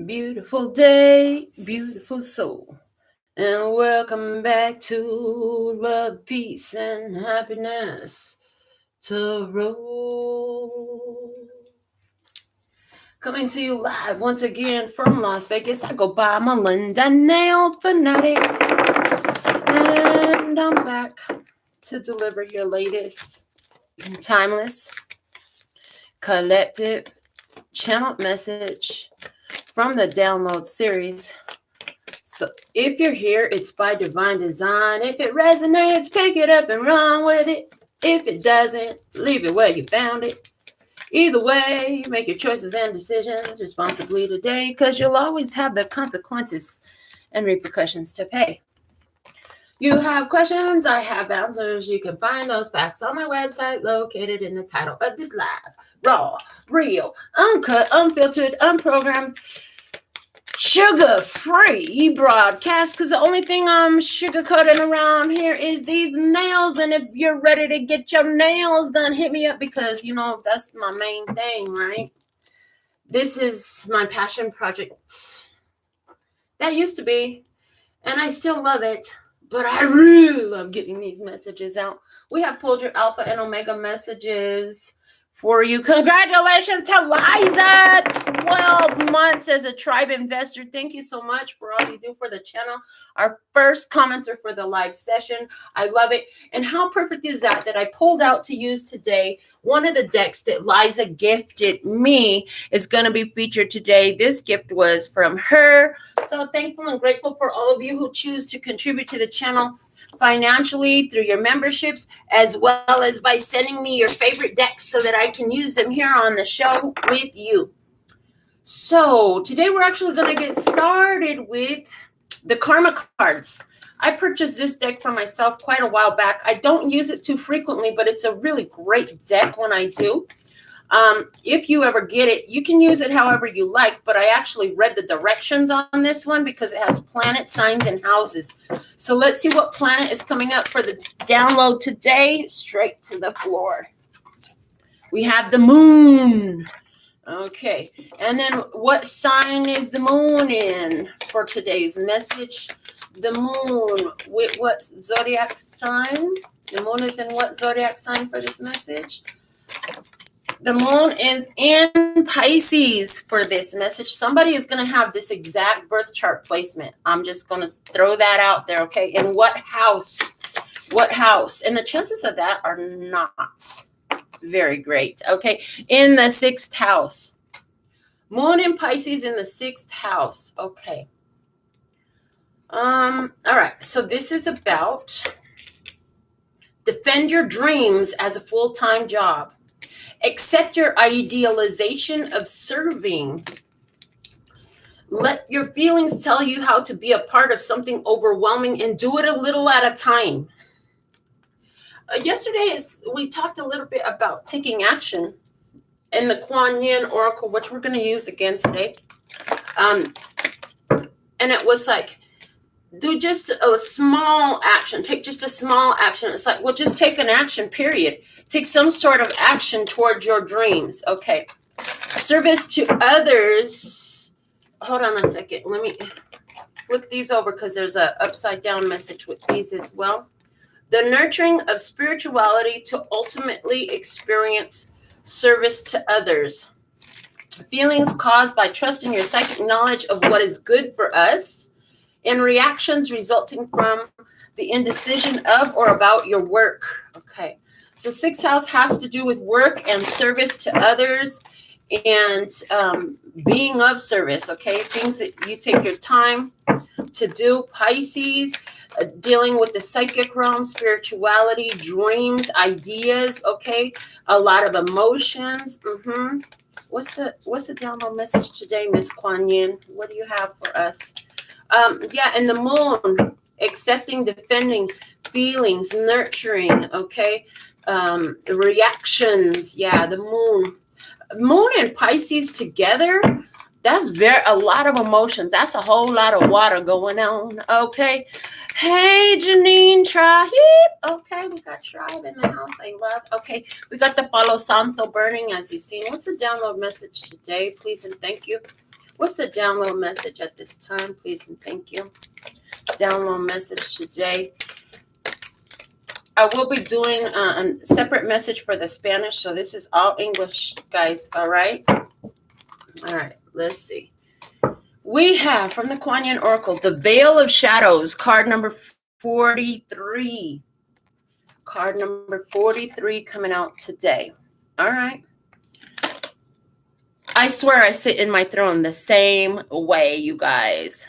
Beautiful day, beautiful soul, and welcome back to Love, Peace, and Happiness Tarot. Coming to you live once again from Las Vegas. I go by Melinda NailFanatic, and I'm back to deliver your latest timeless, collective, channeled message from the download series. So if you're here, it's by divine design. If it resonates, pick it up and run with it. If it doesn't, leave it where you found it. Either way, make your choices and decisions responsibly today, because you'll always have the consequences and repercussions to pay. You have questions, I have answers. You can find those facts on my website located in the title of this live, raw, real, uncut, unfiltered, unprogrammed, sugar-free broadcast, because the only thing I'm sugarcoating around here is these nails. And if you're ready to get your nails done, hit me up, because that's my main thing, right? This is my passion project. That used to be, and I still love it, but I really love getting these messages out. We have pulled your alpha and omega messages for you. Congratulations to Liza, 12 months as a tribe investor. Thank you so much for all you do for the channel. Our first commenter for the live session. I love it. And how perfect is that I pulled out to use today? One of the decks that Liza gifted me is going to be featured today. This gift was from her. So thankful and grateful for all of you who choose to contribute to the channel financially through your memberships, as well as by sending me your favorite decks so that I can use them here on the show with you. So today we're actually going to get started with the Karma cards. I purchased this deck for myself quite a while back. I don't use it too frequently, but it's a really great deck when I do. If you ever get it, you can use it however you like, but I actually read the directions on this one because it has planet signs and houses. So let's see what planet is coming up for the download today. Straight to the floor. We have the moon. Okay. And then what sign is the moon in for today's message? The moon with what zodiac sign? The moon is in what zodiac sign for this message? The moon is in Pisces for this message. Somebody is going to have this exact birth chart placement. I'm just going to throw that out there, okay? And what house? What house? And the chances of that are not very great, okay? In the 6th house. Moon in Pisces in the 6th house, okay. All right, so this is about defend your dreams as a full-time job. Accept your idealization of serving. Let your feelings tell you how to be a part of something overwhelming, and do it a little at a time. Yesterday, we talked a little bit about taking action in the Kuan Yin Oracle, which we're going to use again today. And it was like, do just a small action. Take just a small action. It's like, well, just take an action, period. Take some sort of action towards your dreams. Okay. Service to others. Hold on a second. Let me flip these over because there's an upside down message with these as well. The nurturing of spirituality to ultimately experience service to others. Feelings caused by trusting your psychic knowledge of what is good for us, and reactions resulting from the indecision of or about your work. Okay. So 6th house has to do with work and service to others and being of service, okay? Things that you take your time to do. Pisces, dealing with the psychic realm, spirituality, dreams, ideas, okay? A lot of emotions. What's the download message today, Miss Kuan Yin? What do you have for us? Yeah, and the moon, accepting, defending, feelings, nurturing, okay? Reactions, yeah, the moon and Pisces together, that's a lot of emotions. That's a whole lot of water going on, okay? Hey, Janine Tribe. Okay, we got Tribe in the house. I love. Okay, we got the Palo Santo burning, as you see. What's the download message today? Please and thank you. What's the download message at this time, please and thank you? Download message today. I will be doing a separate message for the Spanish, so this is all English, guys, all right? All right, let's see. We have, from the Kuan Yin Oracle, the Veil of Shadows, card number 43. Card number 43 coming out today. All right. I swear I sit in my throne the same way, you guys.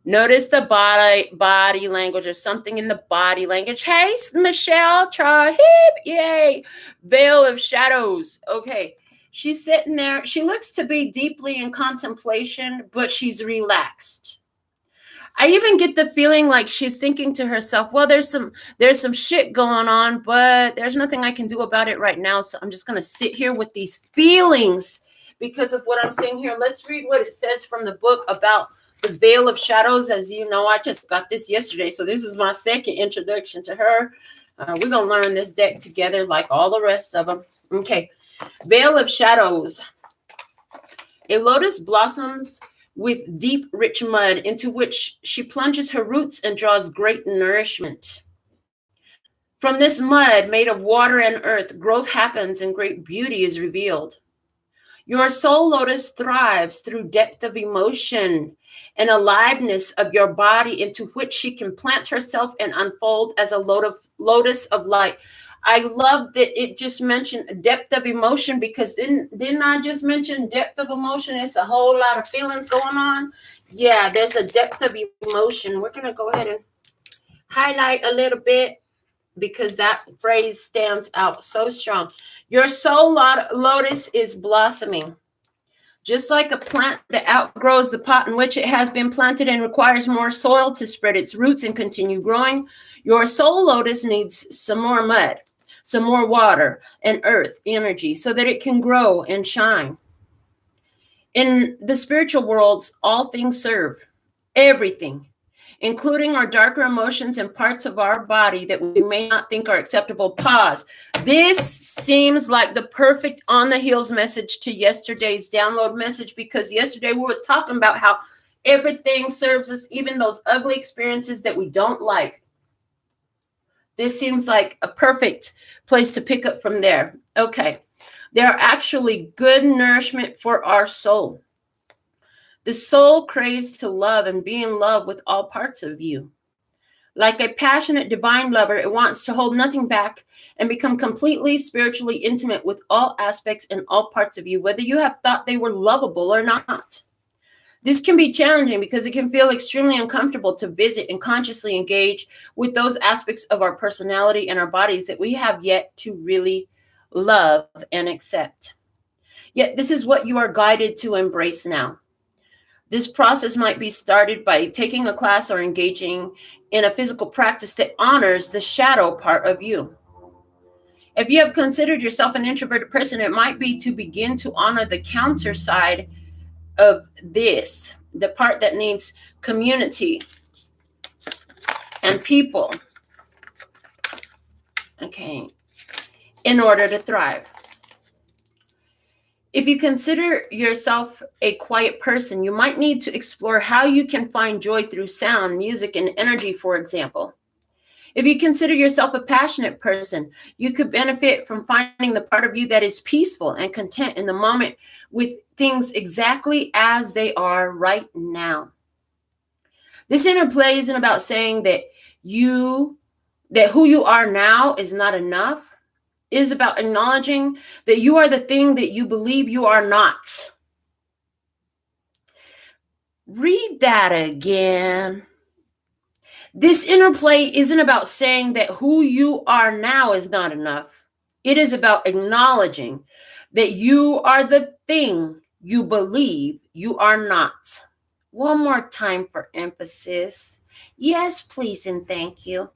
Notice the body language or something in the body language. Hey, Michelle, try hip, yay. Veil of Shadows. Okay. She's sitting there. She looks to be deeply in contemplation, but she's relaxed. I even get the feeling like she's thinking to herself, well, there's some shit going on, but there's nothing I can do about it right now. So I'm just going to sit here with these feelings because of what I'm seeing here. Let's read what it says from the book about the Veil of Shadows. As you know, I just got this yesterday. So this is my second introduction to her. We're going to learn this deck together like all the rest of them. Okay. Veil of Shadows. A lotus blossoms with deep, rich mud into which she plunges her roots and draws great nourishment. From this mud made of water and earth, growth happens and great beauty is revealed. Your soul lotus thrives through depth of emotion and aliveness of your body into which she can plant herself and unfold as a lotus of light. I love that it just mentioned depth of emotion because didn't I just mention depth of emotion? It's a whole lot of feelings going on. Yeah, there's a depth of emotion. We're going to go ahead and highlight a little bit because that phrase stands out so strong. Your soul lotus is blossoming. Just like a plant that outgrows the pot in which it has been planted and requires more soil to spread its roots and continue growing, your soul lotus needs some more mud, some more water and earth energy so that it can grow and shine. In the spiritual worlds, all things serve, everything, including our darker emotions and parts of our body that we may not think are acceptable. Pause. This seems like the perfect on the heels message to yesterday's download message because yesterday we were talking about how everything serves us, even those ugly experiences that we don't like. This seems like a perfect place to pick up from there. Okay. They are actually good nourishment for our soul. The soul craves to love and be in love with all parts of you. Like a passionate divine lover, it wants to hold nothing back and become completely spiritually intimate with all aspects and all parts of you, whether you have thought they were lovable or not. This can be challenging because it can feel extremely uncomfortable to visit and consciously engage with those aspects of our personality and our bodies that we have yet to really love and accept. Yet this is what you are guided to embrace now. This process might be started by taking a class or engaging in a physical practice that honors the shadow part of you. If you have considered yourself an introverted person, it might be to begin to honor the counter side of this, the part that needs community and people, okay, in order to thrive. If you consider yourself a quiet person, you might need to explore how you can find joy through sound, music, and energy, for example. If you consider yourself a passionate person, you could benefit from finding the part of you that is peaceful and content in the moment with things exactly as they are right now. This interplay isn't about saying that who you are now is not enough. It is about acknowledging that you are the thing that you believe you are not. Read that again. This interplay isn't about saying that who you are now is not enough. It is about acknowledging that you are the thing you believe you are not. One more time for emphasis. Yes, please, and thank you.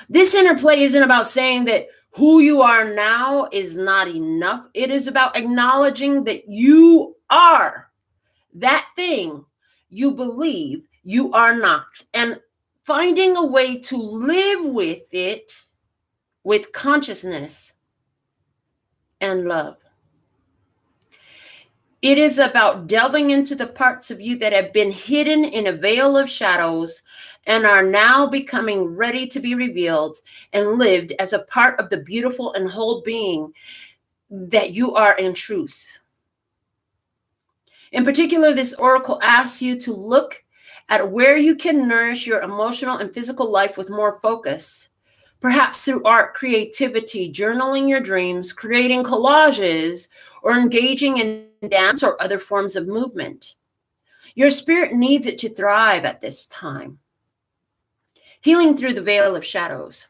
This interplay isn't about saying that who you are now is not enough. It is about acknowledging that you are that thing you believe you are not, and finding a way to live with it with consciousness and love. It is about delving into the parts of you that have been hidden in a veil of shadows and are now becoming ready to be revealed and lived as a part of the beautiful and whole being that you are in truth. In particular, this oracle asks you to look at where you can nourish your emotional and physical life with more focus, perhaps through art, creativity, journaling your dreams, creating collages, or engaging in dance or other forms of movement. Your spirit needs it to thrive at this time. Healing through the veil of shadows.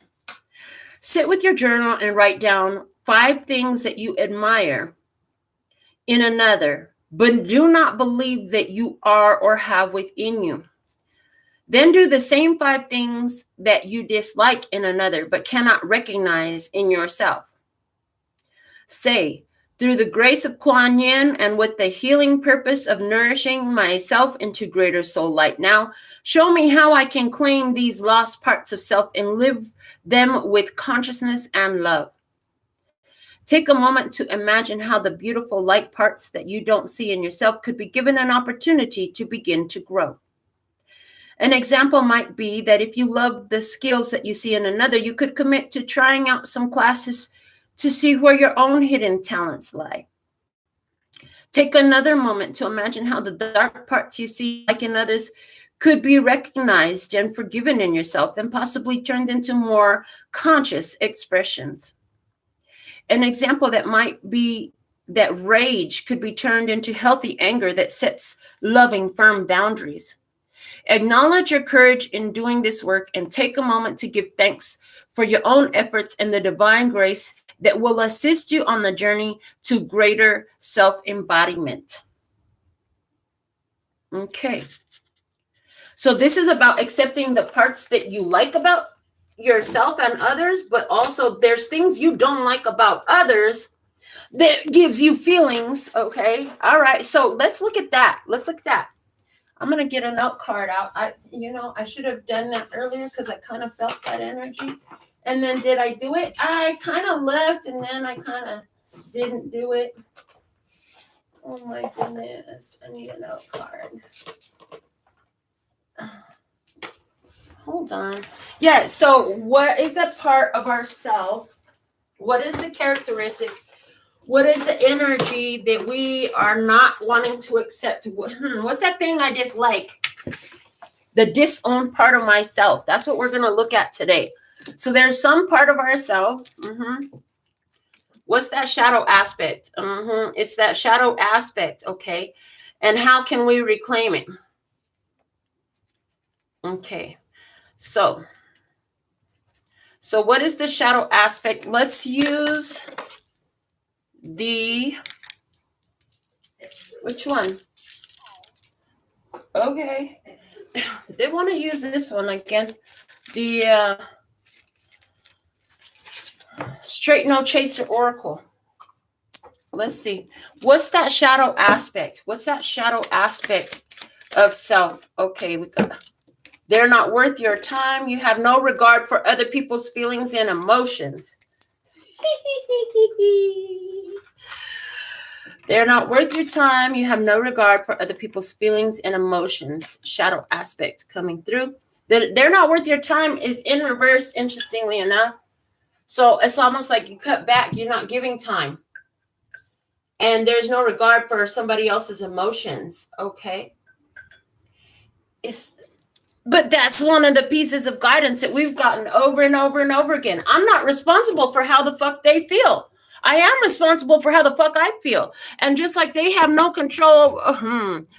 Sit with your journal and write down 5 things that you admire in another, but do not believe that you are or have within you. Then do the same 5 things that you dislike in another, but cannot recognize in yourself. Say, through the grace of Kuan Yin and with the healing purpose of nourishing myself into greater soul light now, show me how I can claim these lost parts of self and live them with consciousness and love. Take a moment to imagine how the beautiful light parts that you don't see in yourself could be given an opportunity to begin to grow. An example might be that if you love the skills that you see in another, you could commit to trying out some classes to see where your own hidden talents lie. Take another moment to imagine how the dark parts you see like in others could be recognized and forgiven in yourself and possibly turned into more conscious expressions. An example that might be that rage could be turned into healthy anger that sets loving, firm boundaries. Acknowledge your courage in doing this work and take a moment to give thanks for your own efforts and the divine grace that will assist you on the journey to greater self-embodiment. Okay. So this is about accepting the parts that you like about yourself and others, but also there's things you don't like about others that gives you feelings. Okay. All right. So let's look at that. I'm going to get a note card out. I should have done that earlier because I kind of felt that energy. And then did I do it? I kind of left and then I kind of didn't do it. Oh my goodness. I need a note card. Hold on. Yeah, so what is a part of ourself? What is the characteristic? What is the energy that we are not wanting to accept? What's that thing I dislike? The disowned part of myself. That's what we're going to look at today. So there's some part of ourself. What's that shadow aspect? It's that shadow aspect, okay? And how can we reclaim it? Okay. So what is the shadow aspect? Let's use which one? Okay. They want to use this one again. The Straight No Chaser Oracle. Let's see. What's that shadow aspect? What's that shadow aspect of self? Okay, we got. They're not worth your time. You have no regard for other people's feelings and emotions. They're not worth your time. You have no regard for other people's feelings and emotions. Shadow aspect coming through. They're not worth your time is in reverse, interestingly enough. So it's almost like you cut back. You're not giving time. And there's no regard for somebody else's emotions. Okay. But that's one of the pieces of guidance that we've gotten over and over and over again. I'm not responsible for how the fuck they feel. I am responsible for how the fuck I feel. And just like they have no control,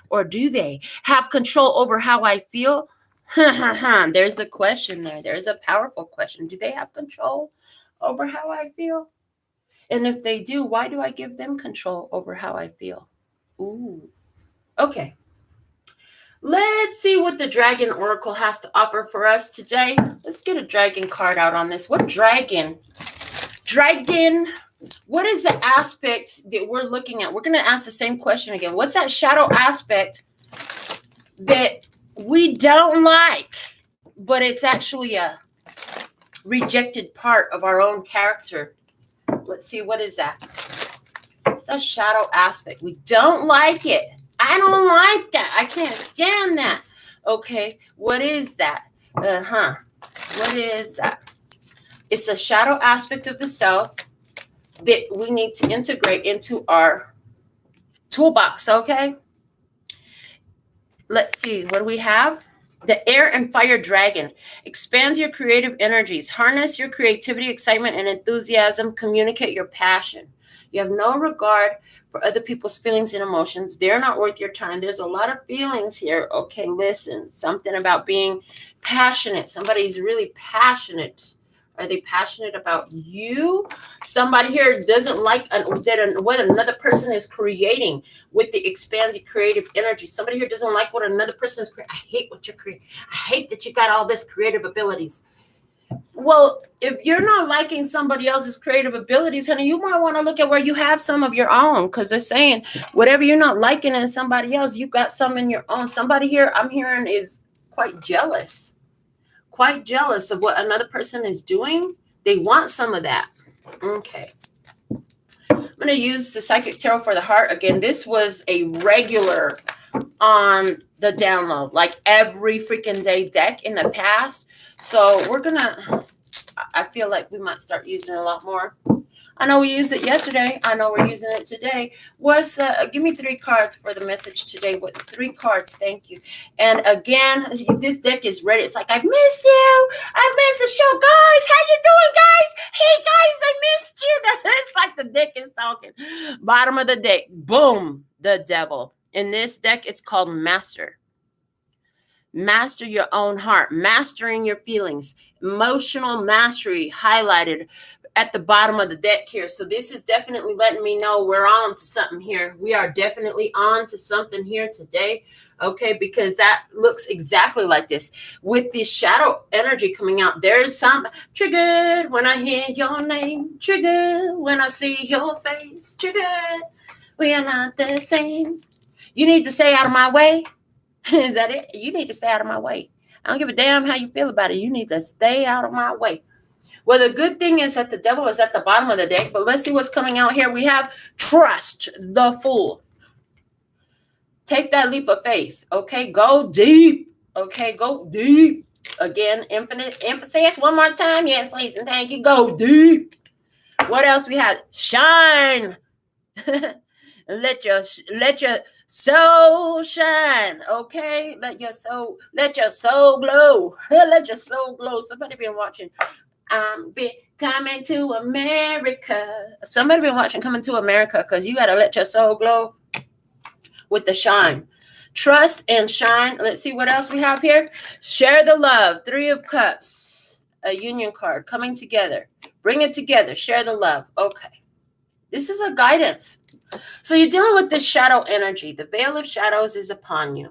or do they have control over how I feel? There's a question there. There's a powerful question. Do they have control over how I feel? And if they do, why do I give them control over how I feel? Ooh. Okay. Let's see what the Dragon Oracle has to offer for us today. Let's get a dragon card out on this. What dragon? Dragon, what is the aspect that we're looking at? We're going to ask the same question again. What's that shadow aspect that we don't like, but it's actually a rejected part of our own character? Let's see, what is that? It's a shadow aspect. We don't like it. I don't like that. I can't stand that. Okay, what is that? What is that? It's a shadow aspect of the self that we need to integrate into our toolbox, okay? Let's see, what do we have? The air and fire dragon expands your creative energies, harness your creativity, excitement, and enthusiasm, communicate your passion. You have no regard for other people's feelings and emotions. They're not worth your time. There's a lot of feelings here. Okay, listen, something about being passionate. Somebody's really passionate. Are they passionate about you? Somebody here doesn't like what another person is creating with the expanded creative energy. Somebody here doesn't like what another person is creating. I hate what you're creating. I hate that you got all this creative abilities. Well, if you're not liking somebody else's creative abilities, honey, you might want to look at where you have some of your own, because they're saying whatever you're not liking in somebody else, you got some in your own. Somebody here I'm hearing is quite jealous of what another person is doing. They want some of that. Okay. I'm going to use the Psychic Tarot for the Heart again. This was a regular on the download, like every freaking day deck in the past. So I feel like we might start using it a lot more. I know we used it yesterday. I know we're using it today. Give me 3 cards for the message today. 3 cards? Thank you. And again, this deck is ready. It's like, I miss you. I miss the show. Guys, how you doing, guys? Hey, guys, I missed you. It's like the deck is talking. Bottom of the deck. Boom. The devil. In this deck, it's called Master. Master your own heart. Mastering your feelings. Emotional mastery highlighted at the bottom of the deck here. So this is definitely letting me know we're on to something here. We are definitely on to something here today. Okay, because that looks exactly like this. With this shadow energy coming out, there's some triggered when I hear your name. Triggered when I see your face. Triggered, we are not the same. You need to stay out of my way. Is that it? You need to stay out of my way. I don't give a damn how you feel about it. You need to stay out of my way. Well, the good thing is that the devil is at the bottom of the deck, but let's see what's coming out here. We have trust the fool. Take that leap of faith, okay? Go deep, okay? Go deep. Again, infinite emphasis. One more time. Yes, please, and thank you. Go deep. What else we have? Shine. Let your soul shine, okay? Let your soul glow. Let your soul glow. Somebody been watching Coming to America. Somebody been watching Coming to America, because you got to let your soul glow with the shine. Trust and shine. Let's see what else we have here. Share the love. 3 of Cups. A union card. Coming together. Bring it together. Share the love. Okay. This is a guidance. So you're dealing with this shadow energy. The veil of shadows is upon you.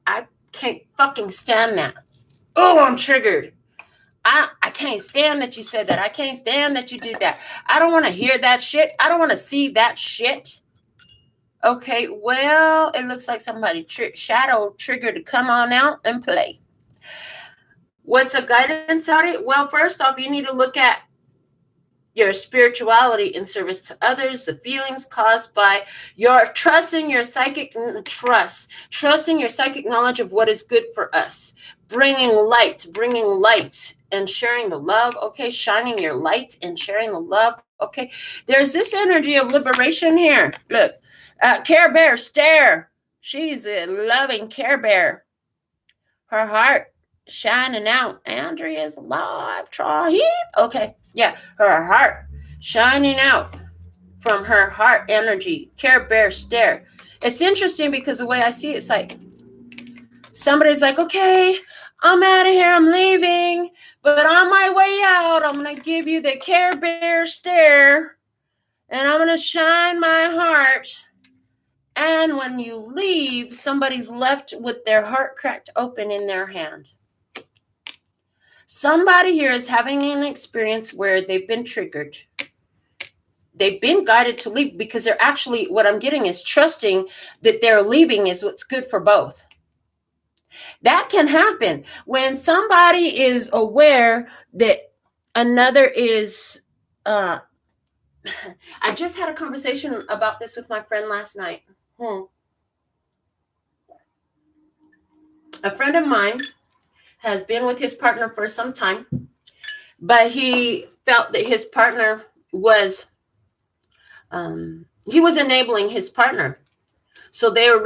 I can't fucking stand that. Oh, I'm triggered. I can't stand that you said that. I can't stand that you did that. I don't want to hear that shit. I don't want to see that shit. Okay, well, it looks like somebody shadow triggered to come on out and play. What's the guidance on it? Well, first off, you need to look at your spirituality in service to others, the feelings caused by your trusting your psychic knowledge of what is good for us, bringing light and sharing the love. Okay, shining your light and sharing the love. Okay, there's this energy of liberation here. Look, Care Bear stare. She's a loving Care Bear. Her heart shining out. Andrea's alive. Try it. Okay. Yeah. Her heart shining out from her heart energy. Care Bear stare. It's interesting because the way I see it, it's like somebody's like, okay, I'm out of here. I'm leaving. But on my way out, I'm going to give you the Care Bear stare. And I'm going to shine my heart. And when you leave, somebody's left with their heart cracked open in their hand. Somebody here is having an experience where they've been triggered. They've been guided to leave because they're actually, what I'm getting is trusting that they're leaving is what's good for both. That can happen when somebody is aware that another is I just had a conversation about this with my friend last night. A friend of mine has been with his partner for some time, but he felt that his partner was he was enabling his partner. So they're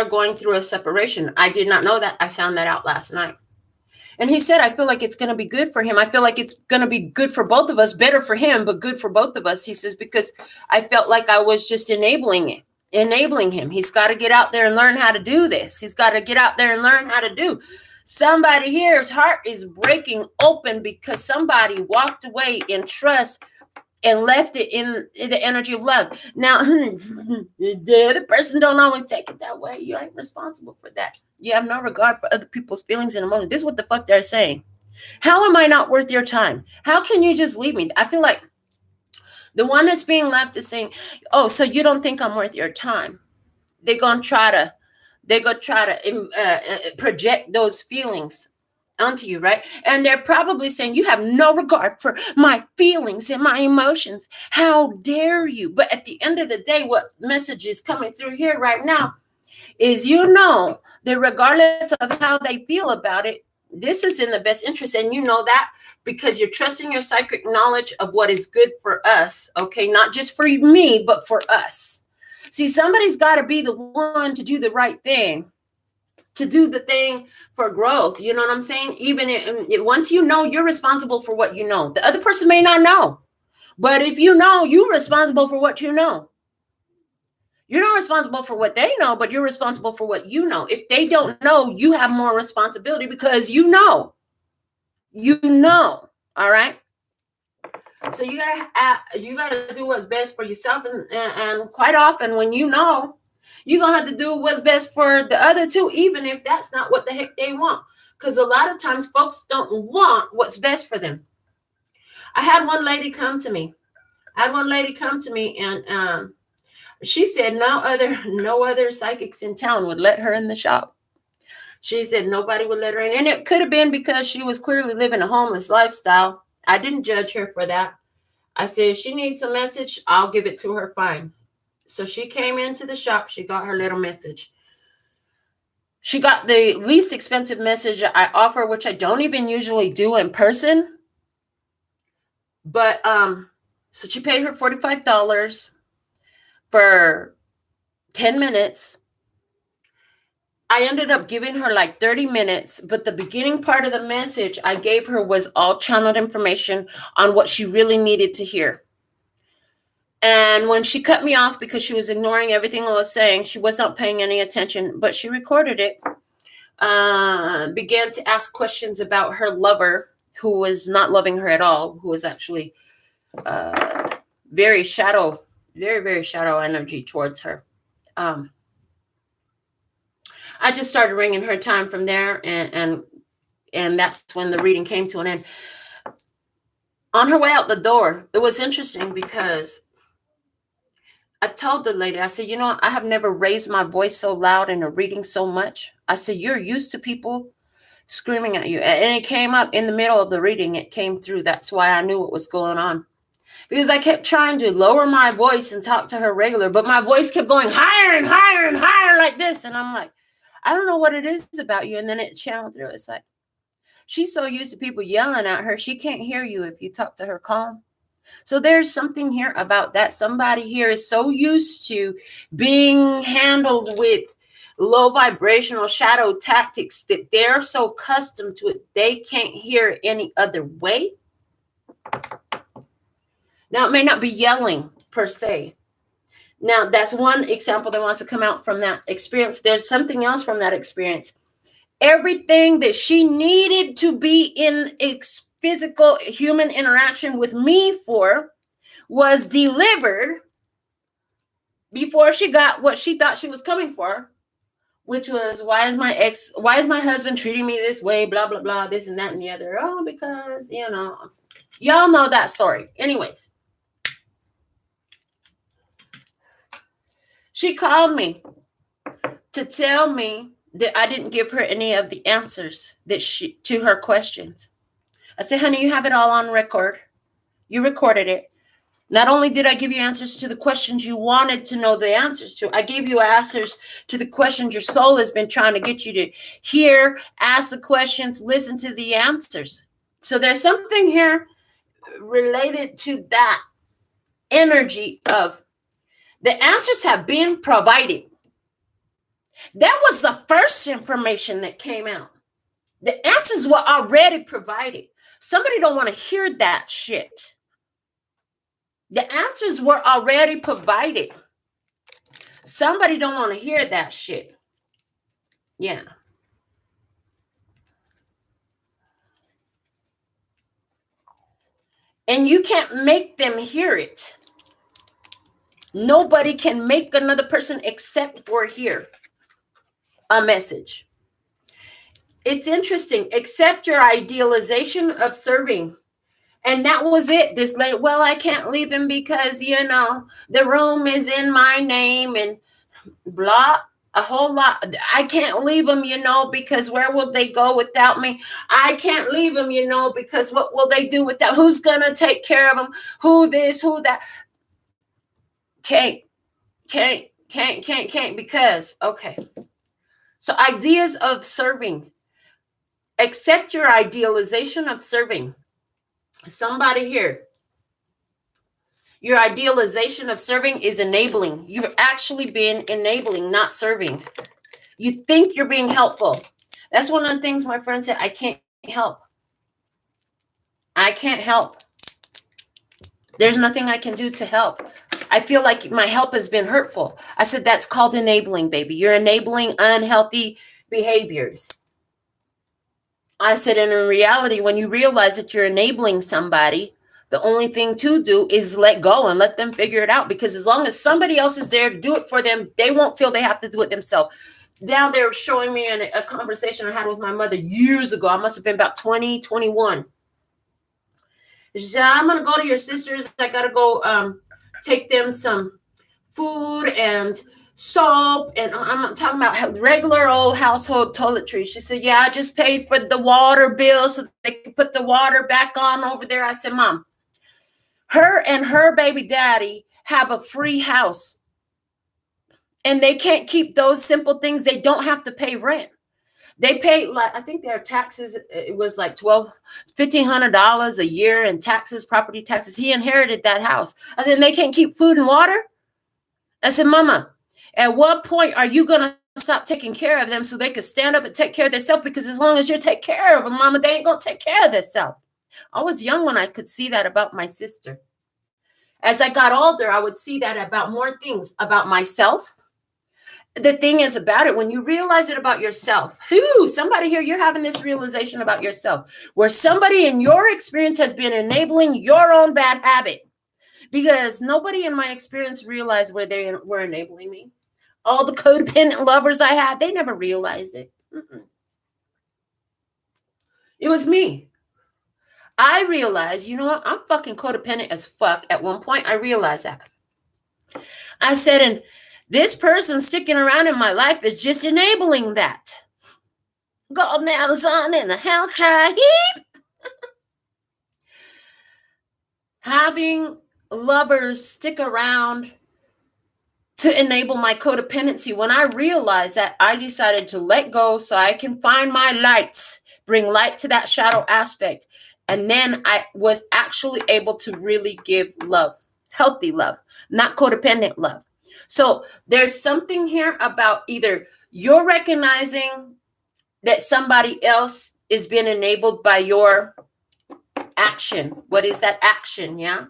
going through a separation. I did not know that. I found that out last night. And he said, I feel like it's going to be good for him. I feel like it's going to be good for both of us, better for him, but good for both of us. He says, because I felt like I was just enabling him. He's got to get out there and learn how to do this. He's got to get out there and learn how to do. Somebody here's heart is breaking open because somebody walked away in trust and left it in the energy of love. Now, the other person don't always take it that way. You ain't responsible for that. You have no regard for other people's feelings and emotions. This is what the fuck they're saying. How am I not worth your time? How can you just leave me? I feel like the one that's being left is saying, oh, so you don't think I'm worth your time. They're going to try to project those feelings onto you, right? And they're probably saying, you have no regard for my feelings and my emotions. How dare you? But at the end of the day, what message is coming through here right now is, that regardless of how they feel about it, this is in the best interest. And you know that because you're trusting your psychic knowledge of what is good for us. Okay. Not just for me, but for us. See, somebody's got to be the one to do the right thing. To do the thing for growth. You know what I'm saying? Even once you know, you're responsible for what you know. The other person may not know. But if you know, you're responsible for what you know. You're not responsible for what they know, but you're responsible for what you know. If they don't know, you have more responsibility because you know. You know. All right? So you gotta do what's best for yourself. And quite often when you know, you're going to have to do what's best for the other two, even if that's not what the heck they want. Because a lot of times folks don't want what's best for them. I had one lady come to me. And she said no other psychics in town would let her in the shop. She said nobody would let her in. And it could have been because she was clearly living a homeless lifestyle. I didn't judge her for that. I said, if she needs a message, I'll give it to her fine. So she came into the shop. She got her little message. She got the least expensive message I offer, which I don't even usually do in person. But so she paid her $45 for 10 minutes. I ended up giving her like 30 minutes, but the beginning part of the message I gave her was all channeled information on what she really needed to hear. And when she cut me off because she was ignoring everything I was saying, she was not paying any attention, but she recorded it, began to ask questions about her lover, who was not loving her at all, who was actually very, very shadow energy towards her. I just started ringing her time from there, and that's when the reading came to an end. On her way out the door, it was interesting because I told the lady, I said, I have never raised my voice so loud in a reading so much. I said, you're used to people screaming at you. And it came up in the middle of the reading. It came through. That's why I knew what was going on. Because I kept trying to lower my voice and talk to her regular, but my voice kept going higher and higher and higher like this. And I'm like, I don't know what it is about you. And then it channeled through. It's like, she's so used to people yelling at her. She can't hear you if you talk to her calm. So there's something here about that. Somebody here is so used to being handled with low vibrational shadow tactics that they're so accustomed to it, they can't hear any other way. Now, it may not be yelling per se. Now, that's one example that wants to come out from that experience. There's something else from that experience. Everything that she needed to be in physical human interaction with me for was delivered before she got what she thought she was coming for, which was, why is my husband treating me this way, blah, blah, blah, this and that and the other. Oh, because, y'all know that story. Anyways, she called me to tell me that I didn't give her any of the answers to her questions. I said, honey, you have it all on record. You recorded it. Not only did I give you answers to the questions you wanted to know the answers to, I gave you answers to the questions your soul has been trying to get you to hear, ask the questions, listen to the answers. So there's something here related to that energy of the answers have been provided. That was the first information that came out. The answers were already provided. Somebody don't want to hear that shit. The answers were already provided. Somebody don't want to hear that shit. Yeah. And you can't make them hear it. Nobody can make another person accept or hear a message. It's interesting. Accept your idealization of serving. And that was it. This lady, well, I can't leave him because, you know, the room is in my name and blah, a whole lot. I can't leave him, you know, because where will they go without me? I can't leave him, you know, because what will they do without? Who's going to take care of him? Who this, who that? Can't, because, okay. So ideas of serving. Accept your idealization of serving. Somebody here, your idealization of serving is enabling. You've actually been enabling, not serving. You think you're being helpful. That's one of the things my friend said, I can't help. I can't help. There's nothing I can do to help. I feel like my help has been hurtful. I said, that's called enabling, baby. You're enabling unhealthy behaviors. I said, and in reality, when you realize that you're enabling somebody, the only thing to do is let go and let them figure it out. Because as long as somebody else is there to do it for them, they won't feel they have to do it themselves. Now they're showing me a conversation I had with my mother years ago. I must have been about 20, 21. She said, I'm going to go to your sister's. I got to go take them some food and soap, and I'm talking about regular old household toiletries. She said, yeah, I just paid for the water bill so they could put the water back on over there. I said, Mom, her and her baby daddy have a free house, and they can't keep those simple things. They don't have to pay rent. They pay, like, I think their taxes, it was like $1,500 a year in taxes, property taxes. He inherited that house. I said, they can't keep food and water? I said, Mama, at what point are you going to stop taking care of them so they could stand up and take care of themselves? Because as long as you take care of them, Mama, they ain't going to take care of themselves. I was young when I could see that about my sister. As I got older, I would see that about more things about myself. The thing is about it, when you realize it about yourself, somebody here, you're having this realization about yourself, where somebody in your experience has been enabling your own bad habit. Because nobody in my experience realized where they were enabling me. All the codependent lovers I had, they never realized it. It was me. I realized, you know what? I'm fucking codependent as fuck. At one point, I realized that. I said, and this person sticking around in my life is just enabling that. Golden Amazon in the house, try heap. Having lovers stick around to enable my codependency. When I realized that, I decided to let go so I can find my lights, bring light to that shadow aspect. And then I was actually able to really give love, healthy love, not codependent love. So there's something here about either you're recognizing that somebody else is being enabled by your action. What is that action? Yeah.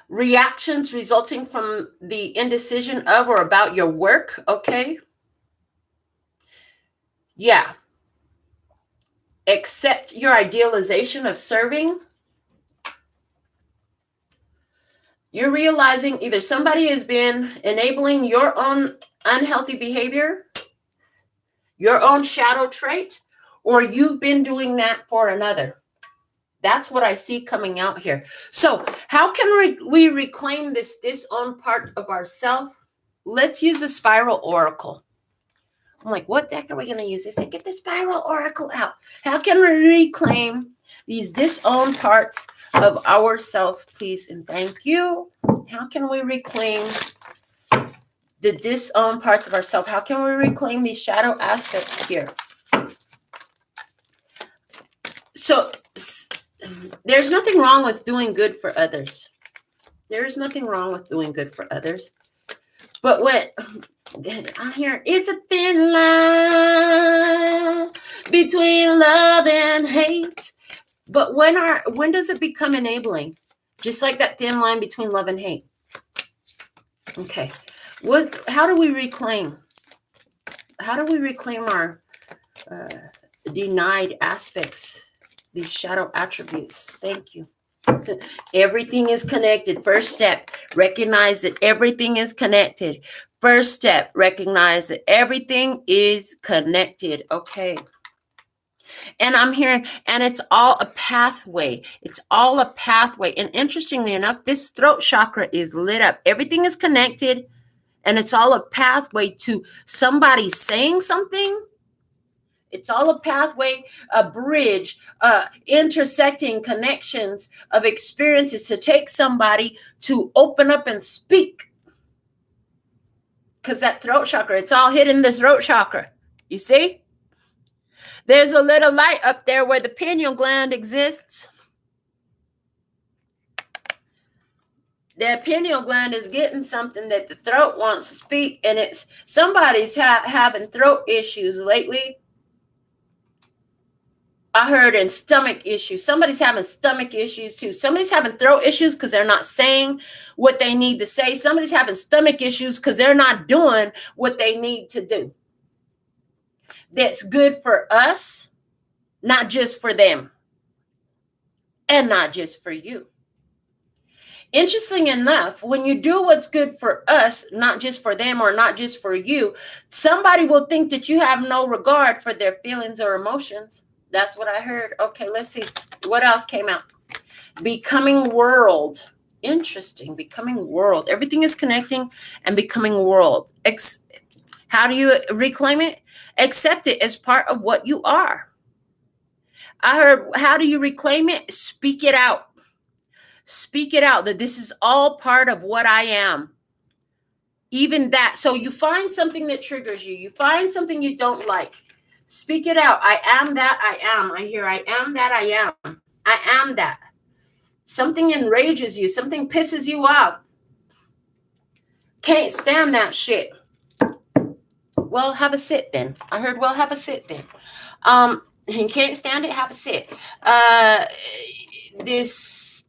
Reactions resulting from the indecision of or about your work. Okay. Yeah. Accept your idealization of serving. You're realizing either somebody has been enabling your own unhealthy behavior, your own shadow trait, or you've been doing that for another. That's what I see coming out here. So how can we reclaim this own part of ourself? Let's use the spiral oracle. I'm like, what deck are we going to use? They said, get the spiral oracle out. How can we reclaim These disowned parts of ourself, please and thank you. How can we reclaim the disowned parts of ourselves? How can we reclaim these shadow aspects here? So there's nothing wrong with doing good for others. There is nothing wrong with doing good for others. But what I hear is a thin line between love and hate. But when does it become enabling? Just like that thin line between love and hate. Okay. How do we reclaim? How do we reclaim our denied aspects, these shadow attributes? Thank you. Everything is connected. First step, recognize that everything is connected. First step, recognize that everything is connected. Okay. And I'm hearing, and it's all a pathway. It's all a pathway. And interestingly enough, this throat chakra is lit up. Everything is connected, and it's all a pathway to somebody saying something. It's all a pathway, a bridge, intersecting connections of experiences to take somebody to open up and speak. Because that throat chakra, it's all hidden in the throat chakra. You see? There's a little light up there where the pineal gland exists. The pineal gland is getting something that the throat wants to speak, and it's somebody's having throat issues lately. I heard in stomach issues. Somebody's having stomach issues too. Somebody's having throat issues because they're not saying what they need to say. Somebody's having stomach issues because they're not doing what they need to do. That's good for us, not just for them, and not just for you. Interesting enough, when you do what's good for us, not just for them or not just for you, somebody will think that you have no regard for their feelings or emotions. That's what I heard. Okay, let's see. What else came out? Becoming world. Interesting. Becoming world. Everything is connecting and becoming world. How do you reclaim it? Accept it as part of what you are. I heard, how do you reclaim it? Speak it out. Speak it out that this is all part of what I am. Even that. So you find something that triggers you. You find something you don't like. Speak it out. I am that I am. I hear I am that I am. I am that. Something enrages you. Something pisses you off. Can't stand that shit. Well, have a sit then. I heard, well, have a sit then. You can't stand it, have a sit. This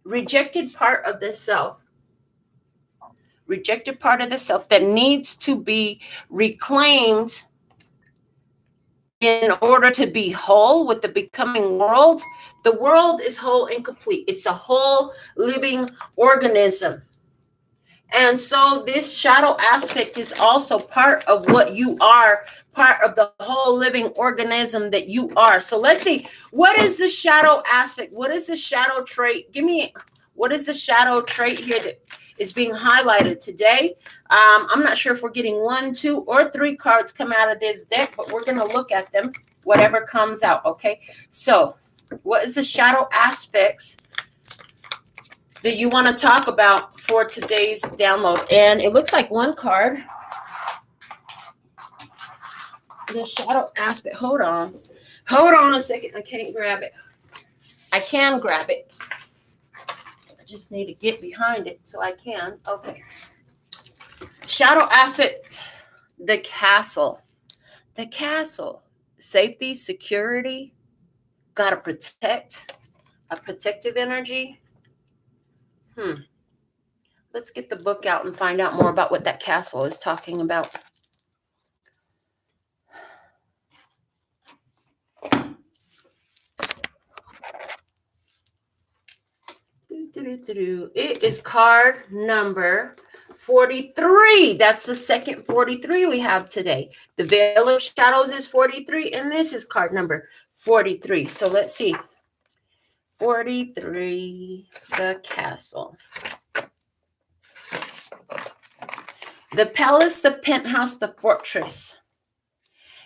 rejected part of the self that needs to be reclaimed in order to be whole with the becoming world. The world is whole and complete. It's a whole living organism. And so this shadow aspect is also part of what you are, part of the whole living organism that you are. So let's see, what is the shadow aspect? What is the shadow trait? What is the shadow trait here that is being highlighted today? I'm not sure if we're getting 1, 2, or 3 cards come out of this deck, but we're going to look at them, whatever comes out, okay? So what is the shadow aspects that you want to talk about for today's download? And it looks like one card. The shadow aspect. Hold on a second. I can't grab it. I can grab it. I just need to get behind it so I can. Okay. Shadow aspect. The castle. The castle. Safety, security. Gotta protect. A protective energy. Let's get the book out and find out more about what that castle is talking about. It is card number 43. That's the second 43 we have today. The Veil of Shadows is 43, and this is card number 43. So let's see. 43, the castle. The palace, the penthouse, the fortress.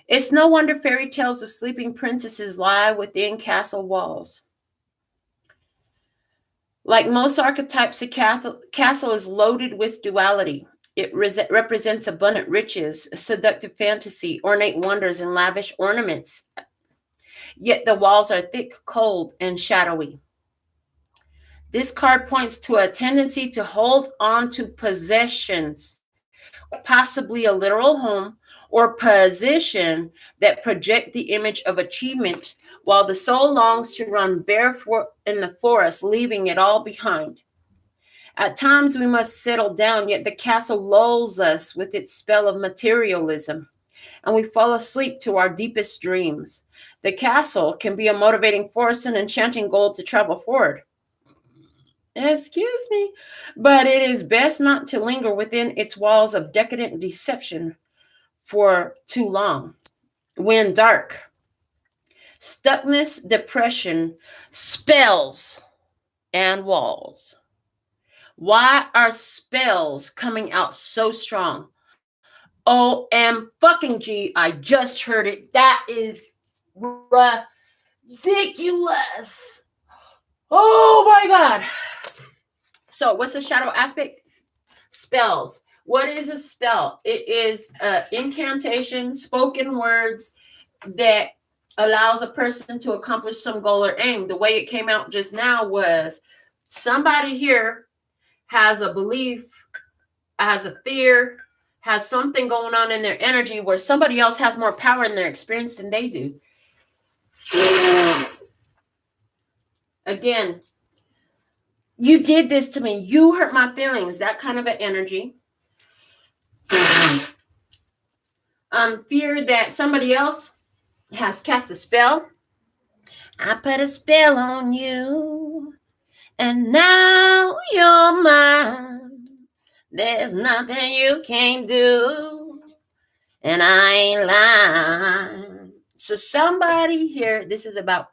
It's no wonder fairy tales of sleeping princesses lie within castle walls. Like most archetypes, a castle is loaded with duality. It represents abundant riches, seductive fantasy, ornate wonders, and lavish ornaments. Yet the walls are thick, cold, and shadowy. This card points to a tendency to hold on to possessions, possibly a literal home or position that project the image of achievement, while the soul longs to run barefoot in the forest, leaving it all behind. At times we must settle down, yet the castle lulls us with its spell of materialism, and we fall asleep to our deepest dreams. The castle can be a motivating force and enchanting goal to travel forward. Excuse me, but it is best not to linger within its walls of decadent deception for too long. When dark, stuckness, depression, spells, and walls. Why are spells coming out so strong? OM fucking G, I just heard it. That is ridiculous. Oh my God. So what's the shadow aspect? Spells. What is a spell? It is incantation, spoken words that allows a person to accomplish some goal or aim. The way it came out just now was somebody here has a belief, has a fear, has something going on in their energy where somebody else has more power in their experience than they do. Again, you did this to me. You hurt my feelings. That kind of an energy. Fear that somebody else has cast a spell. I put a spell on you, and now you're mine. There's nothing you can't do, and I ain't lying. So somebody here, this is about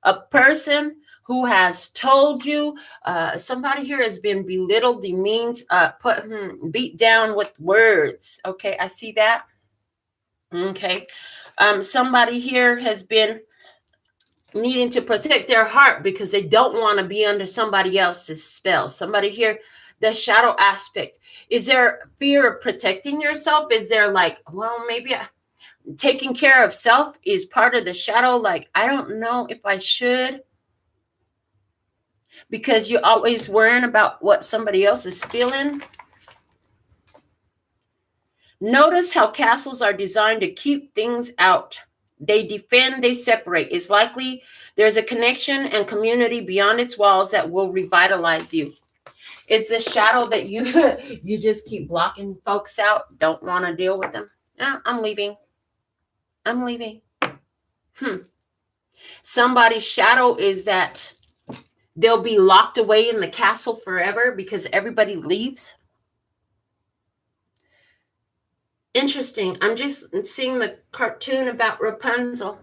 a person who has told you, somebody here has been belittled, demeaned, beat down with words. Okay, I see that. Okay. Somebody here has been needing to protect their heart because they don't want to be under somebody else's spell. Somebody here, the shadow aspect. Is there fear of protecting yourself? Is there like, well, maybe taking care of self is part of the shadow? Like, I don't know if I should, because you're always worrying about what somebody else is feeling. Notice how castles are designed to keep things out. They defend, they separate. It's likely there's a connection and community beyond its walls that will revitalize you. It's the shadow that you just keep blocking folks out, don't want to deal with them. I'm leaving. I'm leaving. Somebody's shadow is that they'll be locked away in the castle forever because everybody leaves. Interesting. I'm just seeing the cartoon about Rapunzel.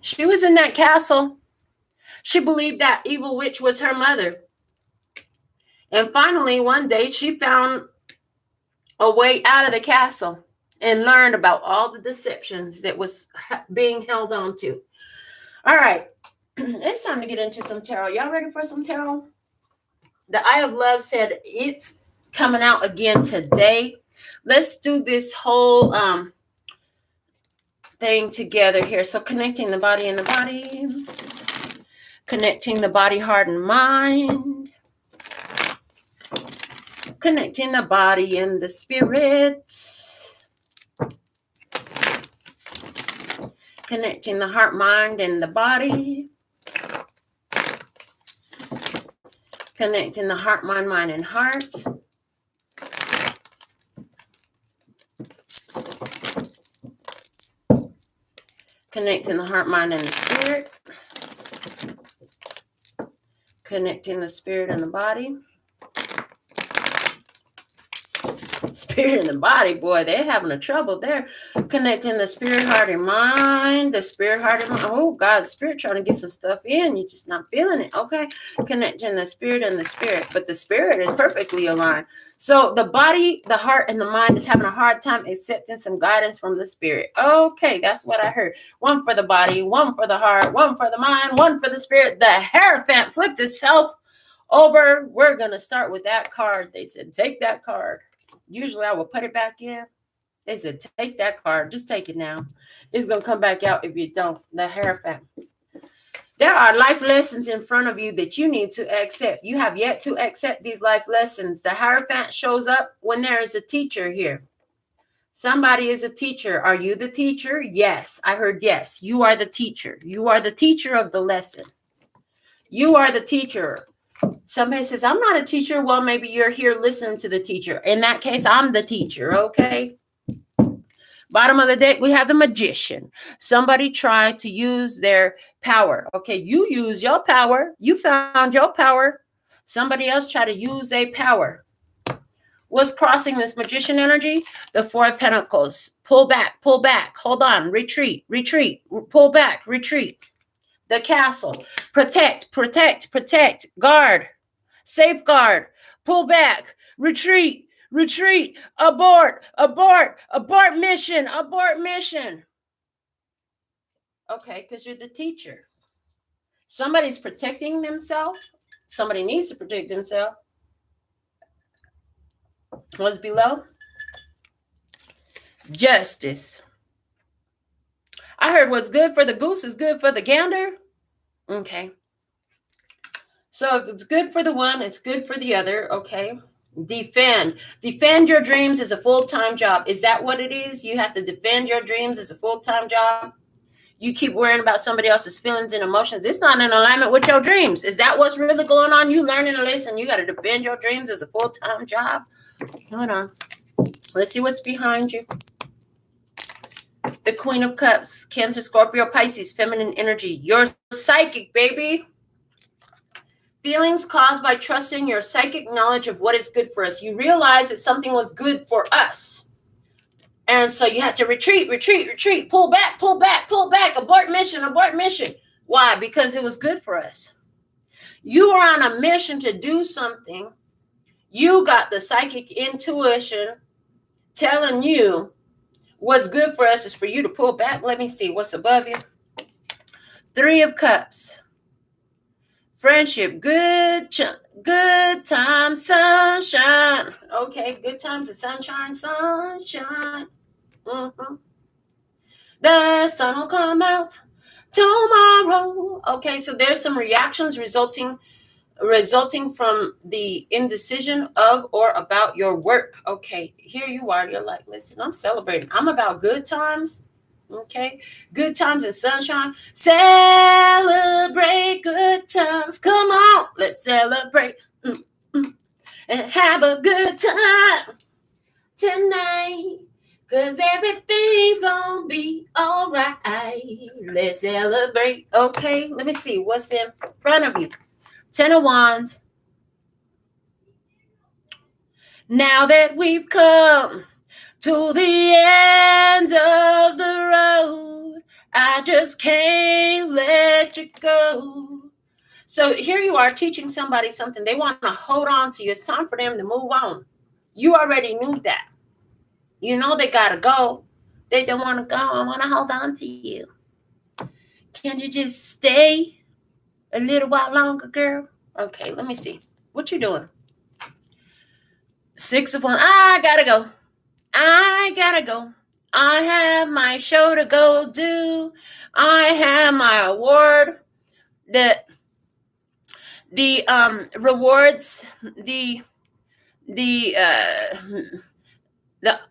She was in that castle. She believed that evil witch was her mother. And finally, one day, she found a way out of the castle and learned about all the deceptions that was being held on to. All right. It's time to get into some tarot. Y'all ready for some tarot? The Eye of Love said it's coming out again today. Let's do this whole thing together here. So connecting the body and the body. Connecting the body, heart, and mind. Connecting the body and the spirit. Connecting the heart, mind, and the body. Connecting the heart, mind, and heart. Connecting the heart, mind, and the spirit. Connecting the spirit and the body. Spirit and the body, boy, they're having a trouble there. Connecting the spirit, heart, and mind. The spirit, heart, and mind. Oh, God, the spirit trying to get some stuff in. You're just not feeling it. Okay. Connecting the spirit and the spirit. But the spirit is perfectly aligned. So the body, the heart, and the mind is having a hard time accepting some guidance from the spirit. Okay, that's what I heard. One for the body, one for the heart, one for the mind, one for the spirit. The Hierophant flipped itself over. We're going to start with that card. They said, take that card. Usually I will put it back in. They said, take that card. Just take it now. It's going to come back out if you don't. The Hierophant. There are life lessons in front of you that you need to accept. You have yet to accept these life lessons. The Hierophant shows up when there is a teacher here. Somebody is a teacher. Are you the teacher? Yes. I heard yes. You are the teacher. You are the teacher of the lesson. You are the teacher. Somebody says, I'm not a teacher. Well, maybe you're here listening to the teacher. In that case, I'm the teacher, okay? Bottom of the deck, we have the Magician. Somebody tried to use their power. Okay, you use your power. You found your power. Somebody else tried to use a power. What's crossing this Magician energy? The Four of Pentacles. Pull back, hold on, retreat, pull back, retreat. The Castle. Protect, guard, safeguard, pull back, retreat, abort mission. Okay, because you're the teacher. Somebody's protecting themselves. Somebody needs to protect themselves. What's below? Justice. I heard what's good for the goose is good for the gander. Okay. So if it's good for the one, it's good for the other. Okay. Defend your dreams as a full-time job. Is that what it is? You have to defend your dreams as a full-time job. You keep worrying about somebody else's feelings and emotions. It's not in alignment with your dreams. Is that what's really going on? You learning a lesson. You got to defend your dreams as a full-time job. Hold on. Let's see what's behind you. The Queen of Cups, Cancer, Scorpio, Pisces, feminine energy. You're psychic, baby. Feelings caused by trusting your psychic knowledge of what is good for us. You realize that something was good for us. And so you have to retreat, pull back, abort mission. Why? Because it was good for us. You are on a mission to do something. You got the psychic intuition telling you what's good for us is for you to pull back. Let me see what's above you. Three of Cups. Friendship, good times, sunshine. Okay, good times and sunshine. Mm-hmm. The sun will come out tomorrow. Okay, so there's some reactions resulting from the indecision of or about your work. Okay, here you are. You're like, listen, I'm celebrating. I'm about good times. Okay, good times and sunshine. Celebrate good times. Come on, let's celebrate and have a good time tonight. Cause everything's gonna be all right. Let's celebrate. Okay, let me see what's in front of you. 10 of Wands. Now that we've come to the end of the road, I just can't let you go. So here you are teaching somebody something. They want to hold on to you. It's time for them to move on. You already knew that. You know they got to go. They don't want to go. I want to hold on to you. Can you just stay a little while longer, girl? Okay, let me see. What you doing? 6 of Wands. I gotta go. I have my show to go do. I have my award. The rewards, the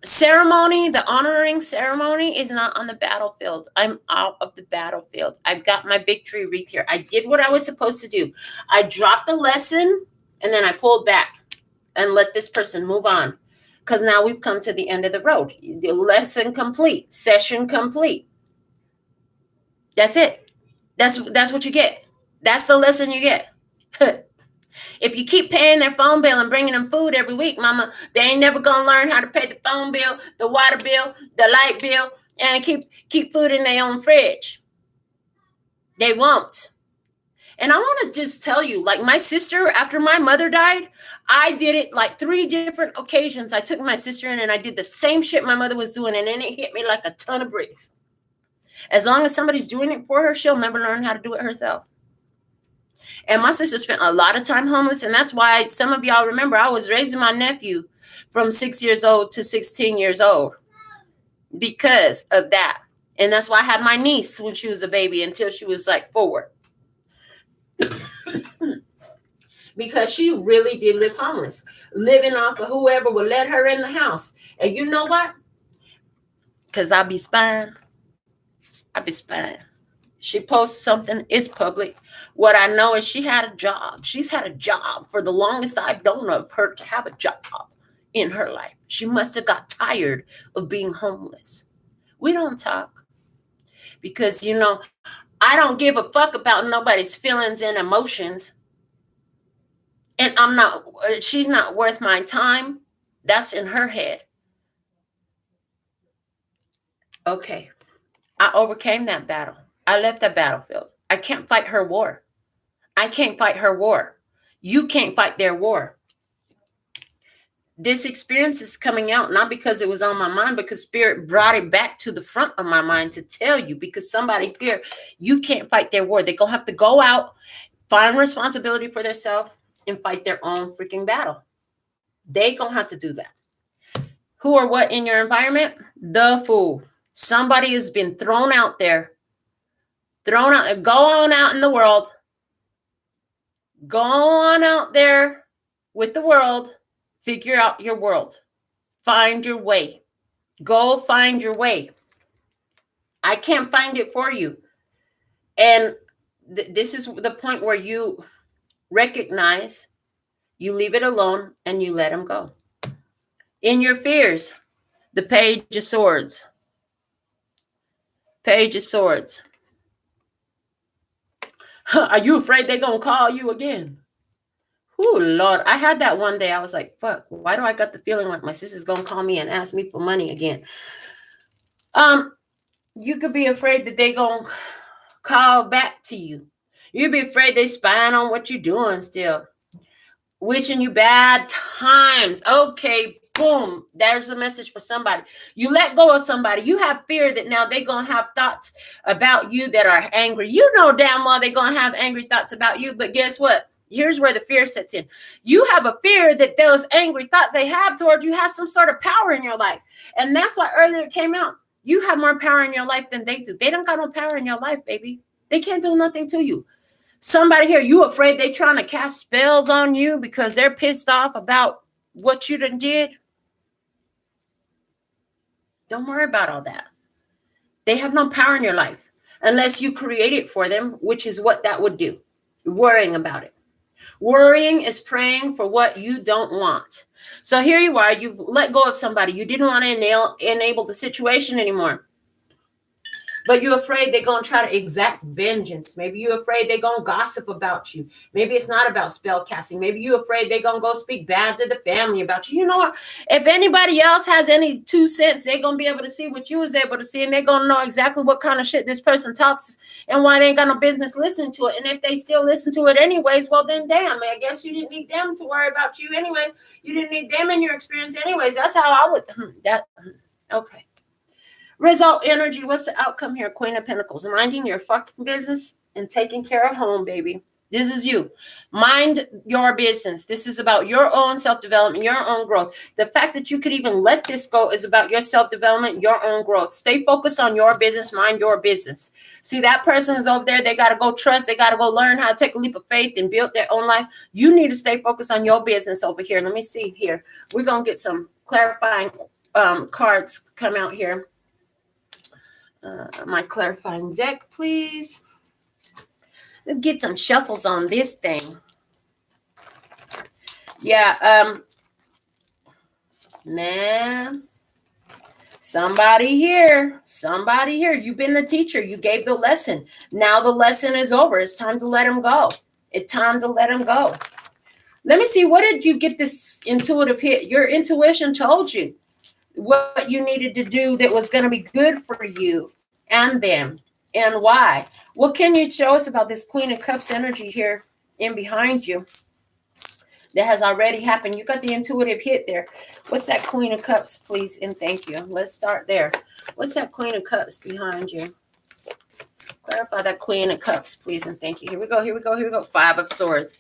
ceremony, the honoring ceremony is not on the battlefield. I'm out of the battlefield. I've got my victory wreath here. I did what I was supposed to do. I dropped the lesson and then I pulled back and let this person move on. Because now we've come to the end of the road. The lesson complete. Session complete. That's it. That's what you get. That's the lesson you get. If you keep paying their phone bill and bringing them food every week, mama, they ain't never going to learn how to pay the phone bill, the water bill, the light bill, and keep food in their own fridge. They won't. And I want to just tell you, like my sister, after my mother died, I did it like 3 different occasions. I took my sister in and I did the same shit my mother was doing. And then it hit me like a ton of bricks. As long as somebody's doing it for her, she'll never learn how to do it herself. And my sister spent a lot of time homeless. And that's why some of y'all remember I was raising my nephew from 6 years old to 16 years old because of that. And that's why I had my niece when she was a baby until she was like 4. Because she really did live homeless, living off of whoever would let her in the house. And you know what? Because I be spying. She posts something, it's public. What I know is she had a job. She's had a job for the longest I've known of her to have a job in her life. She must have got tired of being homeless. We don't talk because, you know, I don't give a fuck about nobody's feelings and emotions. And she's not worth my time. That's in her head. Okay. I overcame that battle. I left the battlefield. I can't fight her war. You can't fight their war. This experience is coming out not because it was on my mind, because Spirit brought it back to the front of my mind to tell you, because somebody here, you can't fight their war. They're going to have to go out, find responsibility for themselves, and fight their own freaking battle. They going to have to do that. Who or what in your environment? The fool. Somebody has been thrown out there. Go on out in the world. Go on out there with the world. Figure out your world. Find your way. Go find your way. I can't find it for you. And this is the point where you recognize, you leave it alone, and you let them go. In your fears, the Page of Swords. Page of Swords. Are you afraid they're going to call you again? Oh, Lord. I had that one day. I was like, fuck, why do I got the feeling like my sister's going to call me and ask me for money again? You could be afraid that they're going to call back to you. You'd be afraid they spying on what you're doing still. Wishing you bad times. Okay, boom. There's a message for somebody. You let go of somebody. You have fear that now they're going to have thoughts about you that are angry. You know damn well they're going to have angry thoughts about you. But guess what? Here's where the fear sets in. You have a fear that those angry thoughts they have towards you has some sort of power in your life. And that's why earlier it came out. You have more power in your life than they do. They don't got no power in your life, baby. They can't do nothing to you. Somebody here, you afraid they trying to cast spells on you because they're pissed off about what you done did? Don't worry about all that. They have no power in your life unless you create it for them, which is what that would do. Worrying about it. Worrying is praying for what you don't want. So here you are, you've let go of somebody. You didn't want to enable the situation anymore. But you're afraid they're going to try to exact vengeance. Maybe you're afraid they're going to gossip about you. Maybe it's not about spell casting. Maybe you're afraid they're going to go speak bad to the family about you. You know what? If anybody else has any 2 cents, they're going to be able to see what you was able to see. And they're going to know exactly what kind of shit this person talks and why they ain't got no business listening to it. And if they still listen to it anyways, well, then damn, I guess you didn't need them to worry about you anyways. You didn't need them in your experience anyways. That's how I would. Okay. Result energy. What's the outcome here? Queen of Pentacles. Minding your fucking business and taking care of home, baby. This is you. Mind your business. This is about your own self-development, your own growth. The fact that you could even let this go is about your self-development, your own growth. Stay focused on your business. Mind your business. See, that person is over there. They got to go trust. They got to go learn how to take a leap of faith and build their own life. You need to stay focused on your business over here. Let me see here. We're going to get some clarifying cards come out here. My clarifying deck, please. Let's get some shuffles on this thing. Yeah, man. Somebody here. You've been the teacher. You gave the lesson. Now the lesson is over. It's time to let him go. It's time to let him go. Let me see. What did you get this intuitive hit? Your intuition told you what you needed to do that was going to be good for you and them, and why. What can you show us about this Queen of Cups energy here in behind you that has already happened? You got the intuitive hit there. What's that Queen of Cups, please, and thank you. Let's start there. What's that Queen of Cups behind you? Clarify that Queen of Cups, please, and thank you. Here we go, here we go, here we go. Five of Swords.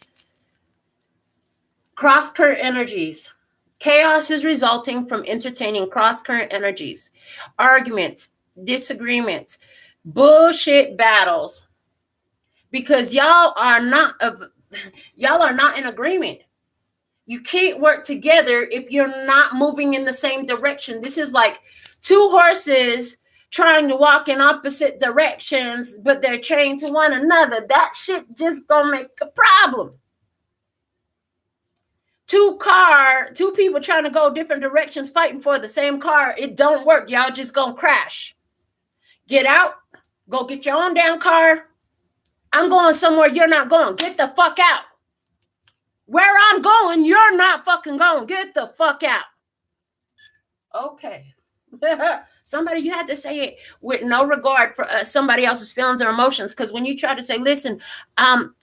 Cross-current energies. Chaos is resulting from entertaining cross-current energies, arguments, disagreements, bullshit battles, because y'all are not in agreement. You can't work together if you're not moving in the same direction. This is like two horses trying to walk in opposite directions, but they're chained to one another. That shit just gonna make a problem. Two people trying to go different directions fighting for the same car. It don't work. Y'all just gonna crash. Get out. Go get your own damn car. I'm going somewhere you're not going. Get the fuck out. Where I'm going, you're not fucking going. Get the fuck out. Okay. Somebody, you had to say it with no regard for somebody else's feelings or emotions. Because when you try to say, listen, I'm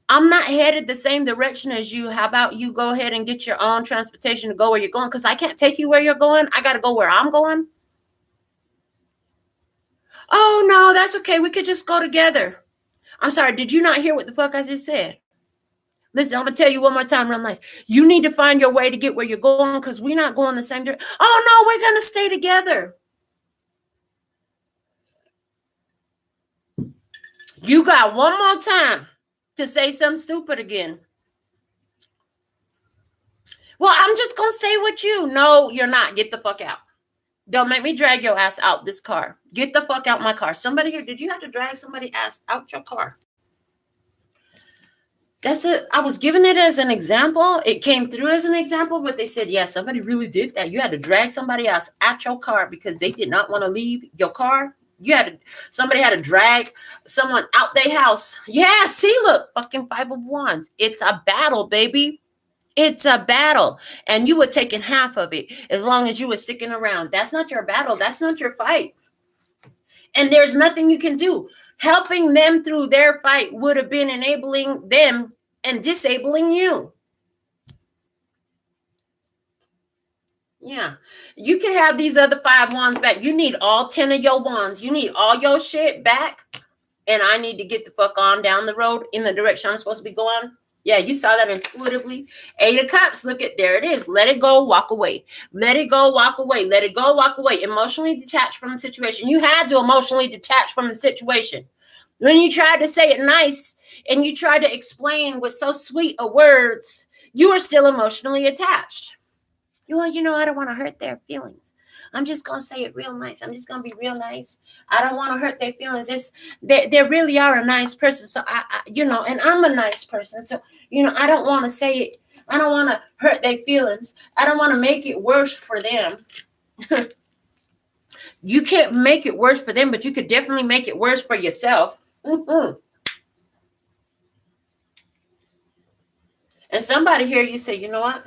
not headed the same direction as you. How about you go ahead and get your own transportation to go where you're going? Because I can't take you where you're going. I got to go where I'm going. Oh, no, that's okay. We could just go together. I'm sorry. Did you not hear what the fuck I just said? Listen, I'm going to tell you one more time real nice. You need to find your way to get where you're going because we're not going the same direction. Oh, no, we're going to stay together. You got one more time to say something stupid again. Well, I'm just going to stay with you. No, you're not. Get the fuck out. Don't make me drag your ass out this car. Get the fuck out my car. Somebody here, did you have to drag somebody ass out your car? That's it. I was giving it as an example. It came through as an example, but they said, yeah, somebody really did that. You had to drag somebody else at your car because they did not want to leave your car. Somebody had to drag someone out their house. Yeah, see, look, fucking Five of Wands. It's a battle, baby. It's a battle. And you were taking half of it as long as you were sticking around. That's not your battle. That's not your fight. And there's nothing you can do. Helping them through their fight would have been enabling them and disabling you. Yeah. You can have these other 5 wands back. You need all 10 of your wands. You need all your shit back. And I need to get the fuck on down the road in the direction I'm supposed to be going. Yeah, you saw that intuitively. 8 of Cups. Look at, there it is. Let it go, walk away. Let it go, walk away. Let it go, walk away. Emotionally detached from the situation. You had to emotionally detach from the situation. When you tried to say it nice and you tried to explain with so sweet of words, you are still emotionally attached. Well, I don't want to hurt their feelings. I'm just going to say it real nice. I'm just going to be real nice. I don't want to hurt their feelings. They really are a nice person. So, and I'm a nice person. So, I don't want to say it. I don't want to hurt their feelings. I don't want to make it worse for them. You can't make it worse for them, but you could definitely make it worse for yourself. Mm-hmm. And somebody here, you say, you know what?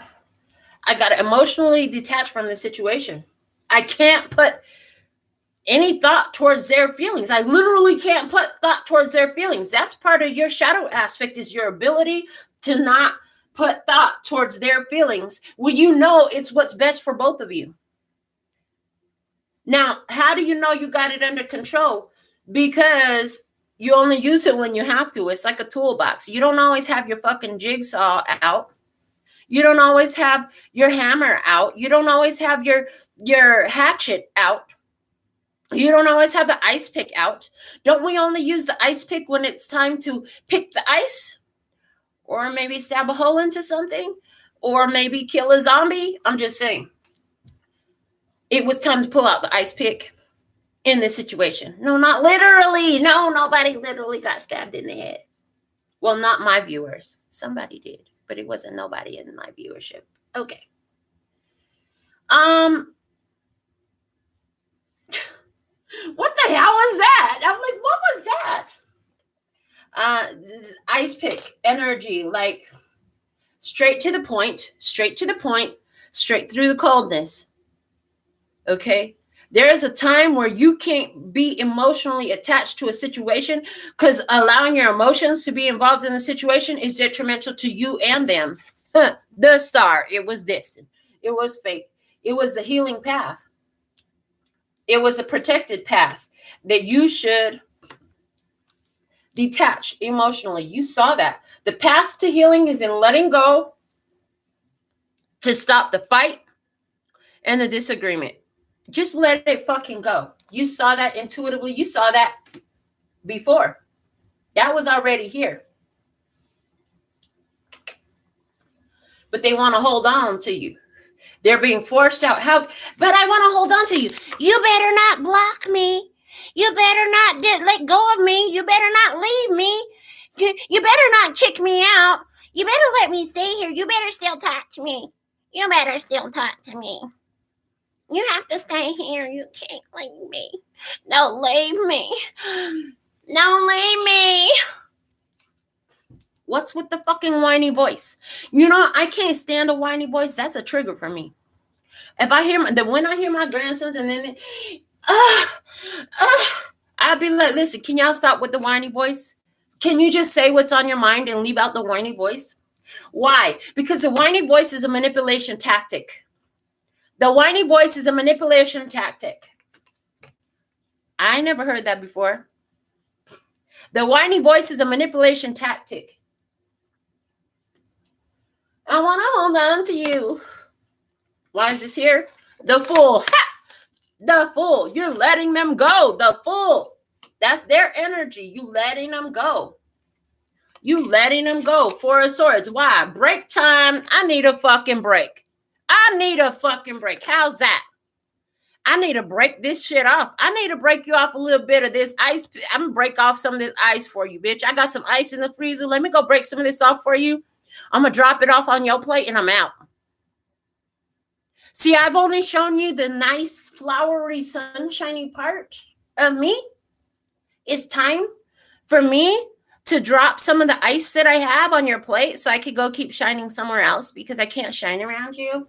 I got to emotionally detach from the situation. I can't put any thought towards their feelings. I literally can't put thought towards their feelings. That's part of your shadow aspect, is your ability to not put thought towards their feelings. Well, it's what's best for both of you. Now, how do you know you got it under control? Because you only use it when you have to. It's like a toolbox. You don't always have your fucking jigsaw out. You don't always have your hammer out. You don't always have your hatchet out. You don't always have the ice pick out. Don't we only use the ice pick when it's time to pick the ice? Or maybe stab a hole into something? Or maybe kill a zombie? I'm just saying. It was time to pull out the ice pick in this situation. No, not literally. No, nobody literally got stabbed in the head. Well, not my viewers. Somebody did. But it wasn't nobody in my viewership. Okay. What the hell was that? I'm like, what was that? Ice pick energy, like Straight to the point, straight to the point, straight through the coldness. Okay? There is a time where you can't be emotionally attached to a situation because allowing your emotions to be involved in the situation is detrimental to you and them. The star, it was distant. It was fake. It was the healing path. It was a protected path that you should detach emotionally. You saw that. The path to healing is in letting go to stop the fight and the disagreement. Just let it fucking go. You saw that intuitively. You saw that before. That was already here. But they want to hold on to you. They're being forced out. How? But I want to hold on to you. You better not block me. You better not let go of me. You better not leave me. You better not kick me out. You better let me stay here. You better still talk to me. You better still talk to me. You have to stay here. You can't leave me. Don't leave me. Don't leave me. What's with the fucking whiny voice? You know, I can't stand a whiny voice. That's a trigger for me. If I hear when I hear my grandsons and then I'll be like, listen, can y'all stop with the whiny voice? Can you just say what's on your mind and leave out the whiny voice? Why? Because the whiny voice is a manipulation tactic. The whiny voice is a manipulation tactic. I never heard that before. The whiny voice is a manipulation tactic. I want to hold on to you. Why is this here? The Fool. Ha! The Fool. You're letting them go. The Fool. That's their energy. You letting them go. You letting them go. Four of Swords. Why? Break time. I need a fucking break. I need a fucking break. How's that? I need to break this shit off. I need to break you off a little bit of this ice. I'm going to break off some of this ice for you, bitch. I got some ice in the freezer. Let me go break some of this off for you. I'm going to drop it off on your plate and I'm out. See, I've only shown you the nice, flowery, sunshiny part of me. It's time for me to drop some of the ice that I have on your plate so I could go keep shining somewhere else because I can't shine around you.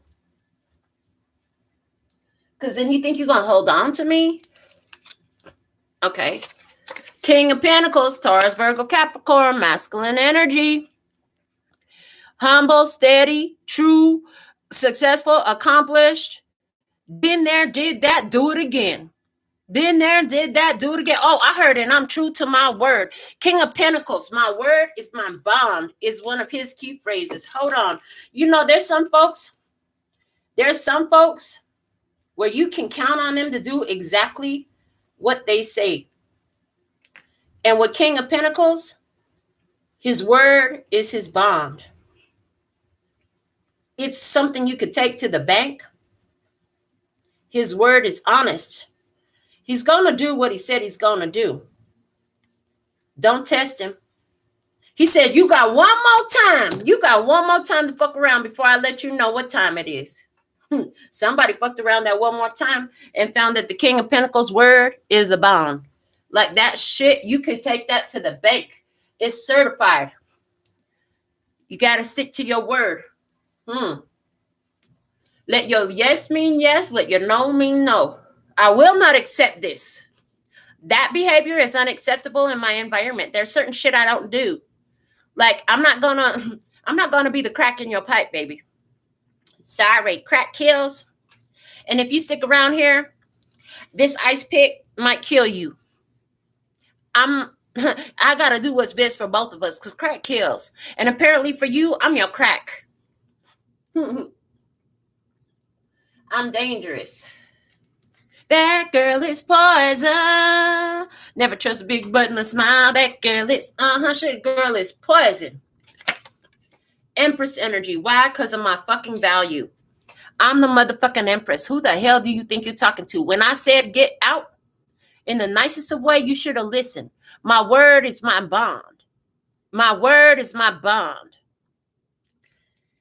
Because then you think you're going to hold on to me? Okay. King of Pentacles, Taurus, Virgo, Capricorn, masculine energy. Humble, steady, true, successful, accomplished. Been there, did that, do it again. Been there, did that, do it again. Oh, I heard it, and I'm true to my word. King of Pentacles, my word is my bond, is one of his key phrases. Hold on. You know, there's some folks where you can count on them to do exactly what they say. And with King of Pentacles, his word is his bond. It's something you could take to the bank. His word is honest. He's going to do what he said he's going to do. Don't test him. He said, you got one more time. You got one more time to fuck around before I let you know what time it is. Somebody fucked around that one more time and found that the King of Pentacles word is a bond. Like that shit, you could take that to the bank. It's certified. You got to stick to your word. Let your yes mean yes. Let your no mean no. I will not accept this. That behavior is unacceptable in my environment. There's certain shit I don't do. Like I'm not gonna be the crack in your pipe, baby. Sorry, crack kills. And if you stick around here, this ice pick might kill you. I gotta do what's best for both of us because crack kills. And apparently for you, I'm your crack. I'm dangerous. That girl is poison. Never trust a big butt and a smile. That girl is, shit, girl is poison. Empress energy. Why? Because of my fucking value. I'm the motherfucking Empress. Who the hell do you think you're talking to? When I said get out in the nicest of way, you should have listened. My word is my bond. My word is my bond.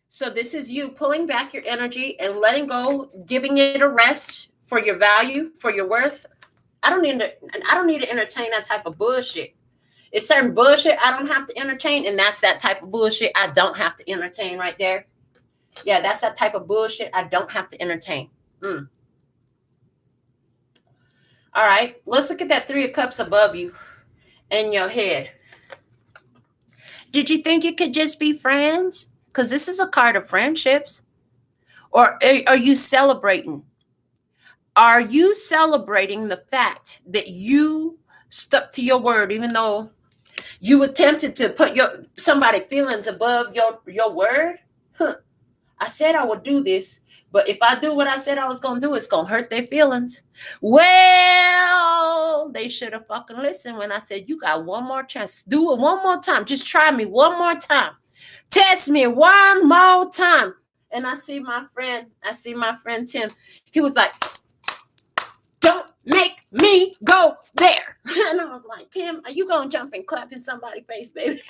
So this is you pulling back your energy and letting go, giving it a rest for your value, for your worth. I don't need to entertain that type of bullshit. It's certain bullshit I don't have to entertain, and that's that type of bullshit I don't have to entertain right there. Yeah, that's that type of bullshit I don't have to entertain. All right, let's look at that 3 of Cups above you in your head. Did you think it could just be friends? Because this is a card of friendships. Or are you celebrating? Are you celebrating the fact that you stuck to your word, even though you attempted to put somebody's feelings above your word? I said I would do this, but if I do what I said I was going to do, it's going to hurt their feelings. Well, they should have fucking listened when I said, you got one more chance. Do it one more time. Just try me one more time. Test me one more time. And I see my friend Tim. He was like, don't make me go there. And I was like, Tim, are you going to jump and clap in somebody's face, baby?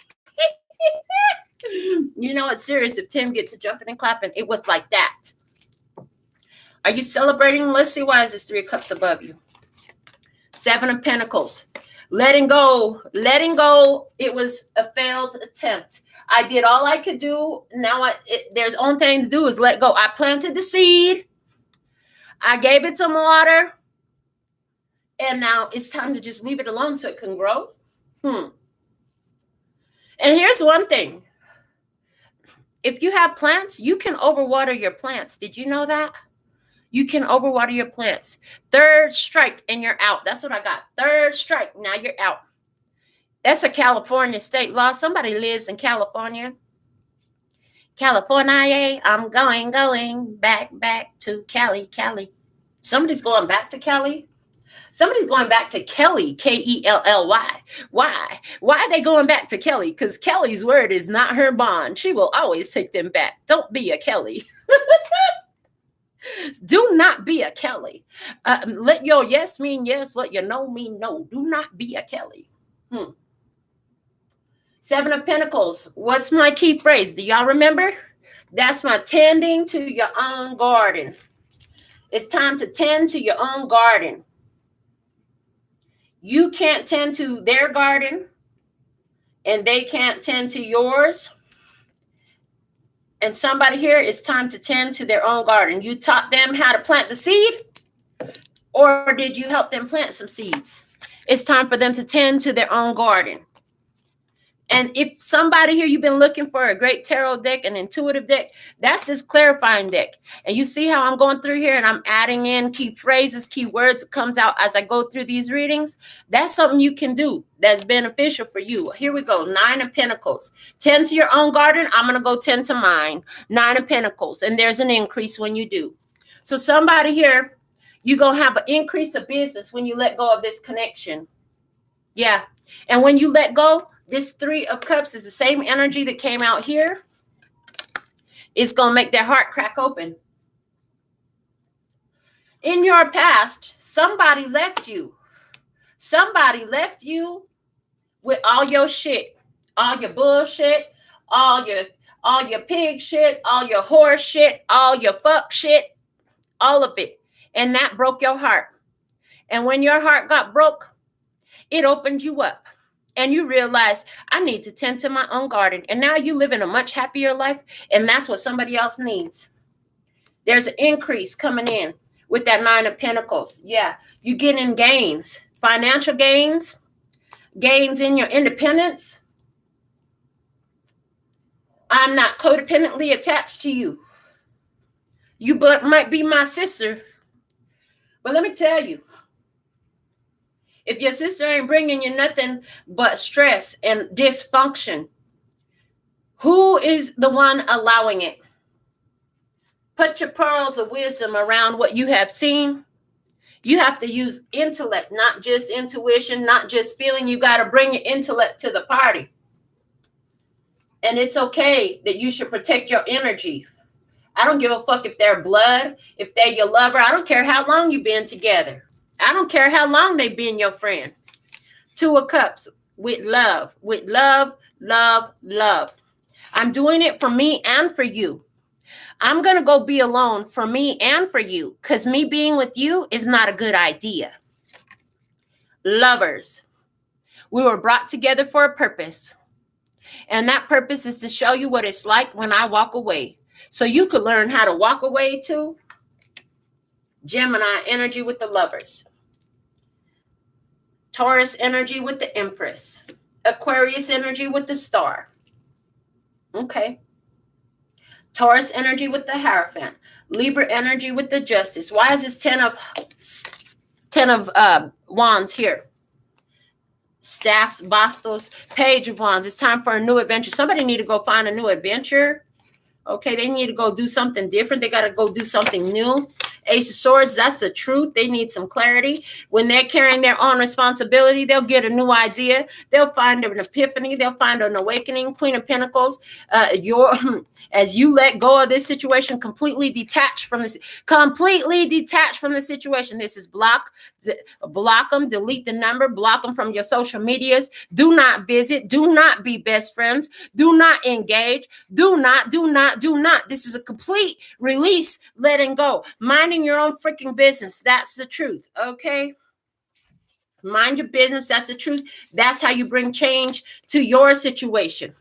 You know, it's serious. If Tim gets to jumping and clapping, it was like that. Are you celebrating? Let's see, why is this 3 of Cups above you? 7 of Pentacles. Letting go. Letting go. It was a failed attempt. I did all I could do. Now there's only thing to do is let go. I planted the seed. I gave it some water. And now it's time to just leave it alone so it can grow. And here's one thing. If you have plants, you can overwater your plants. Did you know that? You can overwater your plants. 3rd strike and you're out. That's what I got. 3rd strike. Now you're out. That's a California state law. Somebody lives in California. California, I'm going back to Cali. Somebody's going back to Cali. Somebody's going back to Kelly, Kelly. Why? Why are they going back to Kelly? Because Kelly's word is not her bond. She will always take them back. Don't be a Kelly. Do not be a Kelly. Let your yes mean yes. Let your no mean no. Do not be a Kelly. 7 of Pentacles. What's my key phrase? Do y'all remember? That's my tending to your own garden. It's time to tend to your own garden. You can't tend to their garden, and they can't tend to yours. And somebody here, it's time to tend to their own garden. You taught them how to plant the seed, or did you help them plant some seeds? It's time for them to tend to their own garden. And if somebody here, you've been looking for a great tarot deck, an intuitive deck, that's this clarifying deck. And you see how I'm going through here and I'm adding in key phrases, key words that comes out as I go through these readings. That's something you can do that's beneficial for you. Here we go. 9 of Pentacles. Tend to your own garden. I'm going to go tend to mine. 9 of Pentacles. And there's an increase when you do. So somebody here, you're going to have an increase of business when you let go of this connection. Yeah. And when you let go, this 3 of Cups is the same energy that came out here. It's going to make their heart crack open. In your past, somebody left you. Somebody left you with all your shit, all your bullshit, all your pig shit, all your horse shit, all your fuck shit, all of it. And that broke your heart. And when your heart got broke, it opened you up. And you realize, I need to tend to my own garden. And now you live in a much happier life. And that's what somebody else needs. There's an increase coming in with that 9 of Pentacles. Yeah, you getting gains. Financial gains. Gains in your independence. I'm not codependently attached to you. You might be my sister. But let me tell you. If your sister ain't bringing you nothing but stress and dysfunction, who is the one allowing it? Put your pearls of wisdom around what you have seen. You have to use intellect, not just intuition, not just feeling. You got to bring your intellect to the party. And it's okay that you should protect your energy. I don't give a fuck if they're blood, if they're your lover. I don't care how long you've been together. I don't care how long they've been your friend. 2 of Cups with love, love. I'm doing it for me and for you. I'm going to go be alone for me and for you because me being with you is not a good idea. Lovers. We were brought together for a purpose. And that purpose is to show you what it's like when I walk away. So you could learn how to walk away too. Gemini energy with the Lovers. Taurus energy with the Empress. Aquarius energy with the Star. Okay. Taurus energy with the Hierophant. Libra energy with the Justice. Why is this 10 of Wands here? Staffs, Bastos, Page of Wands. It's time for a new adventure. Somebody need to go find a new adventure. Okay, they need to go do something different. They got to go do something new. Ace of Swords, that's the truth. They need some clarity. When they're carrying their own responsibility, they'll get a new idea. They'll find an epiphany. They'll find an awakening. Queen of Pentacles, as you let go of this situation, completely detached from the situation. This is block them, delete the number, block them from your social medias. Do not visit. Do not be best friends. Do not engage. Do not. This is a complete release, letting go. Minding your own freaking business. That's the truth. Okay. Mind your business. That's the truth. That's how you bring change to your situation.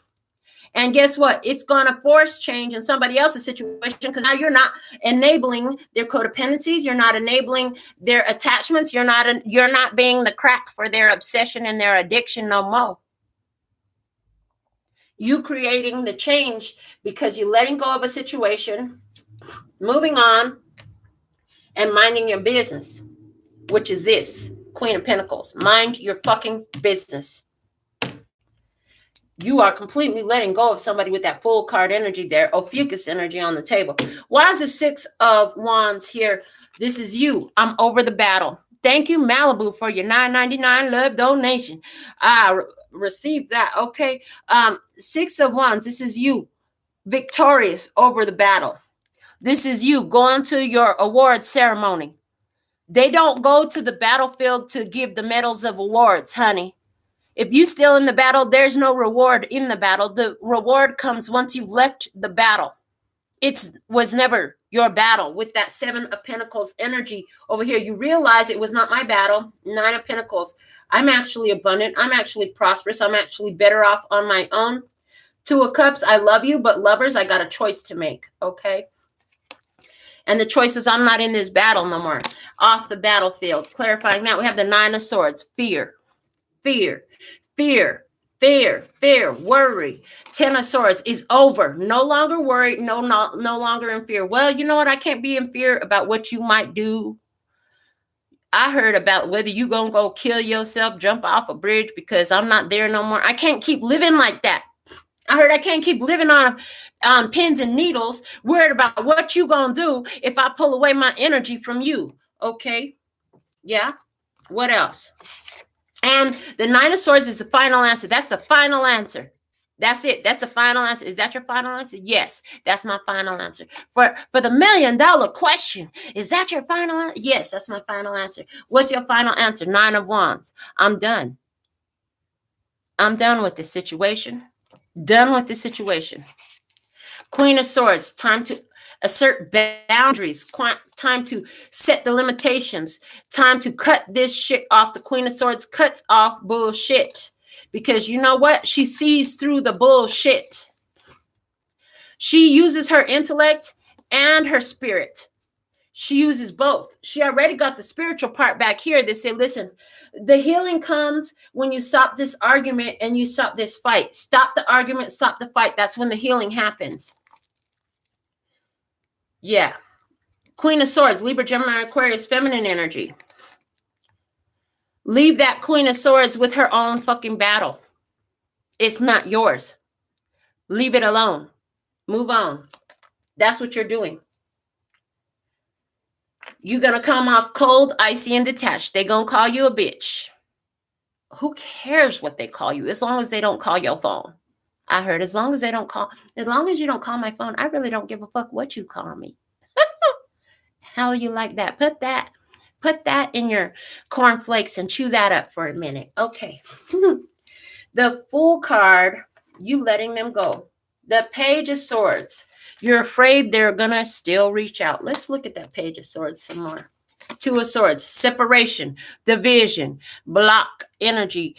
And guess what? It's going to force change in somebody else's situation, because now you're not enabling their codependencies. You're not enabling their attachments. You're not being the crack for their obsession and their addiction no more. You creating the change because you're letting go of a situation, moving on, and minding your business, which is this, Queen of Pentacles. Mind your fucking business. You are completely letting go of somebody with that full card energy there, Ophiuchus energy on the table. Why is the 6 of Wands here? This is you. I'm over the battle. Thank you, Malibu, for your $9.99 love donation. I received that. Okay. 6 of Wands. This is you. Victorious over the battle. This is you going to your award ceremony. They don't go to the battlefield to give the medals of awards, honey. If you still in the battle, there's no reward in the battle. The reward comes once you've left the battle. It was never your battle. With that 7 of Pentacles energy over here, you realize it was not my battle. 9 of Pentacles. I'm actually abundant. I'm actually prosperous. I'm actually better off on my own. 2 of Cups. I love you, but lovers, I got a choice to make. Okay. And the choice is I'm not in this battle no more. Off the battlefield. Clarifying that, we have the 9 of Swords. Fear. Worry. 10 of Swords is over. No longer worried. No longer in fear. Well, you know what? I can't be in fear about what you might do. I heard about whether you gonna go kill yourself, jump off a bridge, because I'm not there no more. I can't keep living like that. I heard I can't keep living on pins and needles, worried about what you gonna do if I pull away my energy from you. Okay. Yeah. What else? And the 9 of Swords is the final answer. That's the final answer. That's it. That's the final answer. Is that your final answer? Yes, that's my final answer. For the $1 million question, is that your final answer? Yes, that's my final answer. What's your final answer? 9 of Wands. I'm done. I'm done with this situation. Done with the situation. Queen of Swords, time to assert boundaries, time to set the limitations, time to cut this shit off. The Queen of Swords cuts off bullshit, because you know what? She sees through the bullshit. She uses her intellect and her spirit. She uses both. She already got the spiritual part back here. They say, listen, the healing comes when you stop this argument and you stop this fight. Stop the argument, stop the fight. That's when the healing happens. Yeah. Queen of Swords, Libra, Gemini, Aquarius, feminine energy. Leave that Queen of Swords with her own fucking battle. It's not yours. Leave it alone. Move on. That's what you're doing. You're going to come off cold, icy, and detached. They're going to call you a bitch. Who cares what they call you, as long as they don't call your phone? I heard as long as you don't call my phone, I really don't give a fuck what you call me. How you like that? Put that in your cornflakes and chew that up for a minute. Okay. The Fool card, you letting them go. The Page of Swords. You're afraid they're going to still reach out. Let's look at that Page of Swords some more. Two of Swords, separation, division, block energy,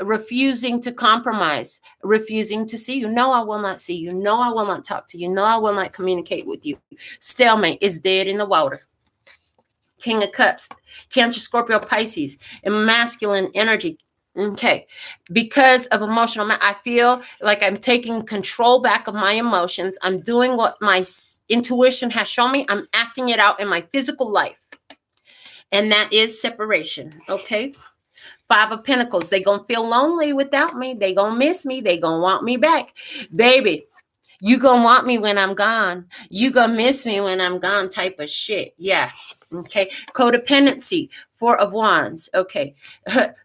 refusing to compromise, refusing to see you. No, I will not see you. No, I will not talk to you. No, I will not communicate with you. Stalemate is dead in the water. King of Cups, Cancer, Scorpio, Pisces, and masculine energy. Okay, because of emotional, I feel like I'm taking control back of my emotions. I'm doing what my intuition has shown me. I'm acting it out in my physical life. And that is separation. Okay. Five of Pentacles. They gonna feel lonely without me. They gonna miss me. They gonna want me back. Baby, you gonna want me when I'm gone. You gonna miss me when I'm gone type of shit. Yeah. Okay. Codependency. Four of Wands. Okay.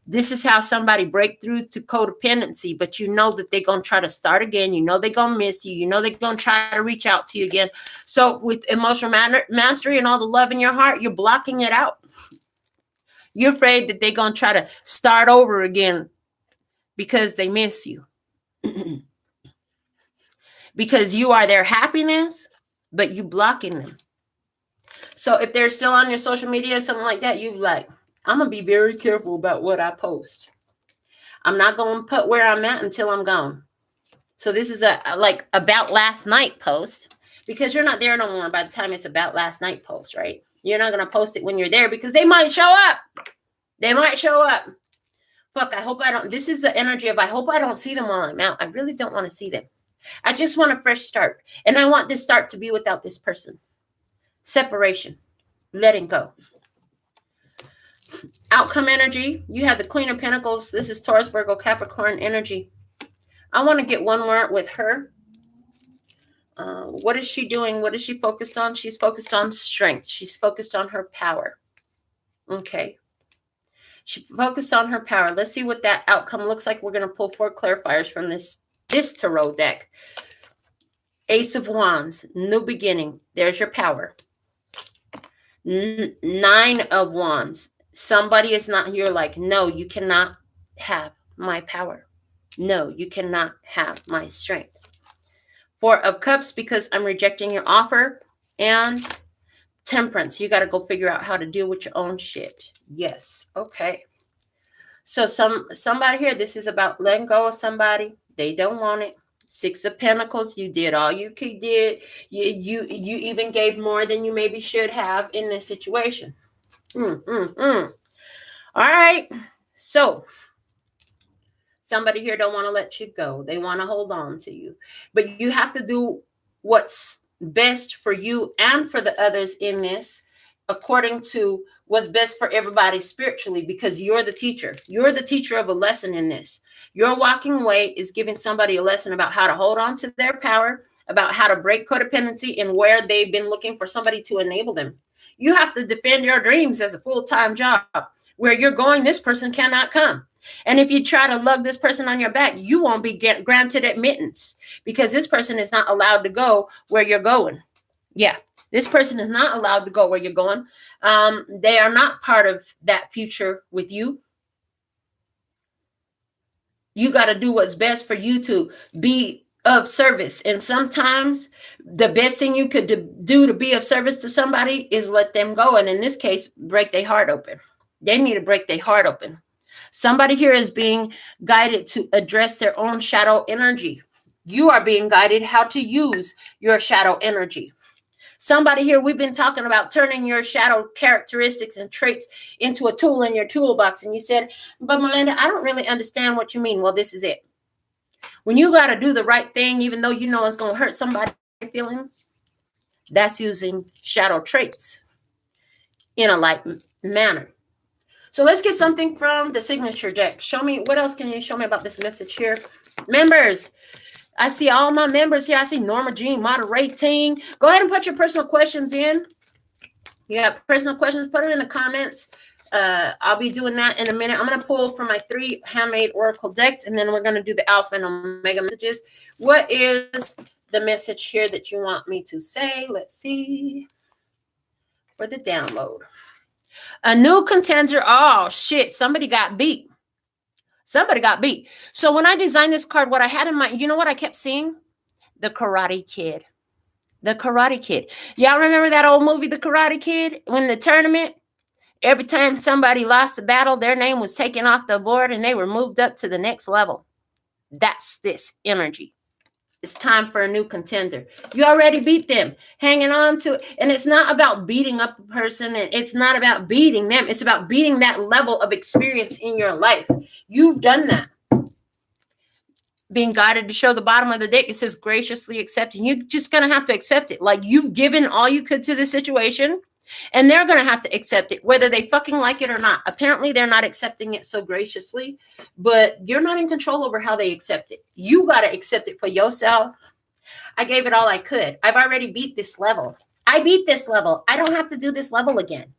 This is how somebody break through to codependency, but you know that they're going to try to start again. You know they're going to miss you. You know they're going to try to reach out to you again. So with emotional mastery and all the love in your heart, you're blocking it out. You're afraid that they're going to try to start over again because they miss you. Because you are their happiness, but you blocking them. So if they're still on your social media, something like that, you like, I'm going to be very careful about what I post. I'm not going to put where I'm at until I'm gone. So this is a like about last night post, because you're not there no more by the time it's about last night post, right? You're not going to post it when you're there because they might show up. They might show up. Fuck, I hope I don't. This is the energy of I hope I don't see them while I'm out. I really don't want to see them. I just want a fresh start. And I want this start to be without this person. Separation. Letting go. Outcome energy. You have the Queen of Pentacles. This is Taurus, Virgo, Capricorn energy. I want to get one word with her. What is she doing? What is she focused on? She's focused on strength. She's focused on her power. Okay. She focused on her power. Let's see what that outcome looks like. We're going to pull 4 clarifiers from this tarot deck. Ace of Wands, new beginning. There's your power. 9 of Wands. Somebody is not here like, no, you cannot have my power. No, you cannot have my strength. 4 of Cups, because I'm rejecting your offer. And Temperance. You got to go figure out how to deal with your own shit. Yes. Okay. So somebody here, this is about letting go of somebody. They don't want it. 6 of Pentacles, you did all you could did. You even gave more than you maybe should have in this situation. All right. So somebody here don't want to let you go. They want to hold on to you. But you have to do what's best for you and for the others in this, according to what's best for everybody spiritually, because you're the teacher. You're the teacher of a lesson in this. Your walking away is giving somebody a lesson about how to hold on to their power, about how to break codependency, and where they've been looking for somebody to enable them. You have to defend your dreams as a full-time job. Where you're going, this person cannot come. And if you try to lug this person on your back, you won't be granted admittance, because this person is not allowed to go where you're going. Yeah, this person is not allowed to go where you're going. They are not part of that future with you. You got to do what's best for you to be of service. And sometimes the best thing you could do to be of service to somebody is let them go. And in this case, break their heart open. They need to break their heart open. Somebody here is being guided to address their own shadow energy. You are being guided how to use your shadow energy. Somebody here, we've been talking about turning your shadow characteristics and traits into a tool in your toolbox. And you said, but Melinda, I don't really understand what you mean. Well, this is it. When you got to do the right thing, even though you know it's going to hurt somebody's feeling, that's using shadow traits in a light manner. So let's get something from the signature deck. Show me, what else can you show me about this message here? Members, I see all my members here. I see Norma Jean moderating. Go ahead and put your personal questions in. You got personal questions, put it in the comments. I'll be doing that in a minute. I'm going to pull from my 3 handmade oracle decks, and then we're going to do the alpha and omega messages. What is the message here that you want me to say? Let's see. For the download. A new contender. Oh, shit. Somebody got beat. Somebody got beat. So when I designed this card, what I had in mind, you know what I kept seeing? The Karate Kid. The Karate Kid. Y'all remember that old movie, The Karate Kid? When the tournament, Every time somebody lost a battle, their name was taken off the board and they were moved up to the next level. That's this energy. It's time for a new contender. You already beat them, hanging on to it. And it's not about beating up a person. And it's not about beating them. It's about beating that level of experience in your life. You've done that. Being guided to show the bottom of the deck, it says graciously accepting. You're just going to have to accept it. Like, you've given all you could to the situation, and they're going to have to accept it, whether they fucking like it or not. Apparently, they're not accepting it so graciously, but you're not in control over how they accept it. You got to accept it for yourself. I gave it all I could. I've already beat this level. I beat this level. I don't have to do this level again.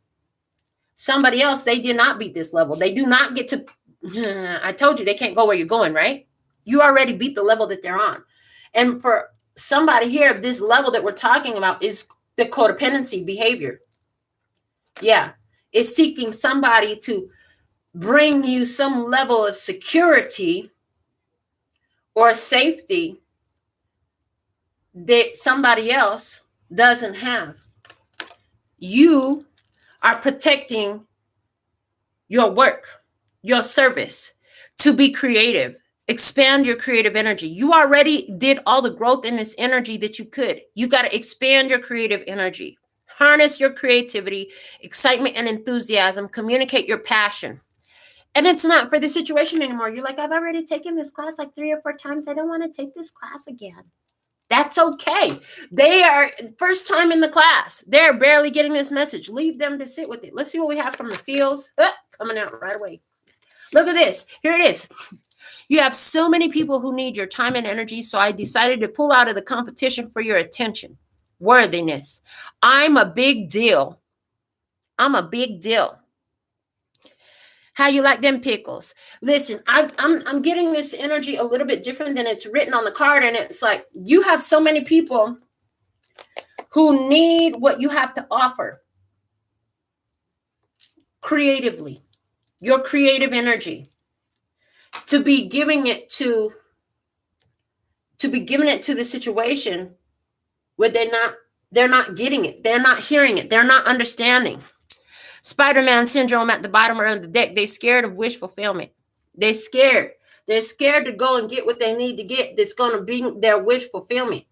Somebody else, they did not beat this level. They do not get to, I told you they can't go where you're going, right? You already beat the level that they're on. And for somebody here, this level that we're talking about is the codependency behavior. Yeah. It's seeking somebody to bring you some level of security or safety that somebody else doesn't have. You are protecting your work, your service, to be creative. Expand your creative energy. You already did all the growth in this energy that you could. You got to expand your creative energy. Harness your creativity, excitement, and enthusiasm. Communicate your passion. And it's not for the situation anymore. You're like, I've already taken this class like 3 or 4 times. I don't want to take this class again. That's okay. They are first time in the class. They're barely getting this message. Leave them to sit with it. Let's see what we have from the fields. Coming out right away. Look at this. Here it is. You have so many people who need your time and energy, so I decided to pull out of the competition for your attention. Worthiness. I'm a big deal. I'm a big deal. How you like them pickles? Listen, I'm getting this energy a little bit different than it's written on the card, and it's like you have so many people who need what you have to offer creatively, your creative energy. To be giving it to the situation where they're not getting it. They're not hearing it. They're not understanding. Spider-Man syndrome at the bottom of the deck. They're scared of wish fulfillment. They're scared. They're scared to go and get what they need to get that's going to be their wish fulfillment.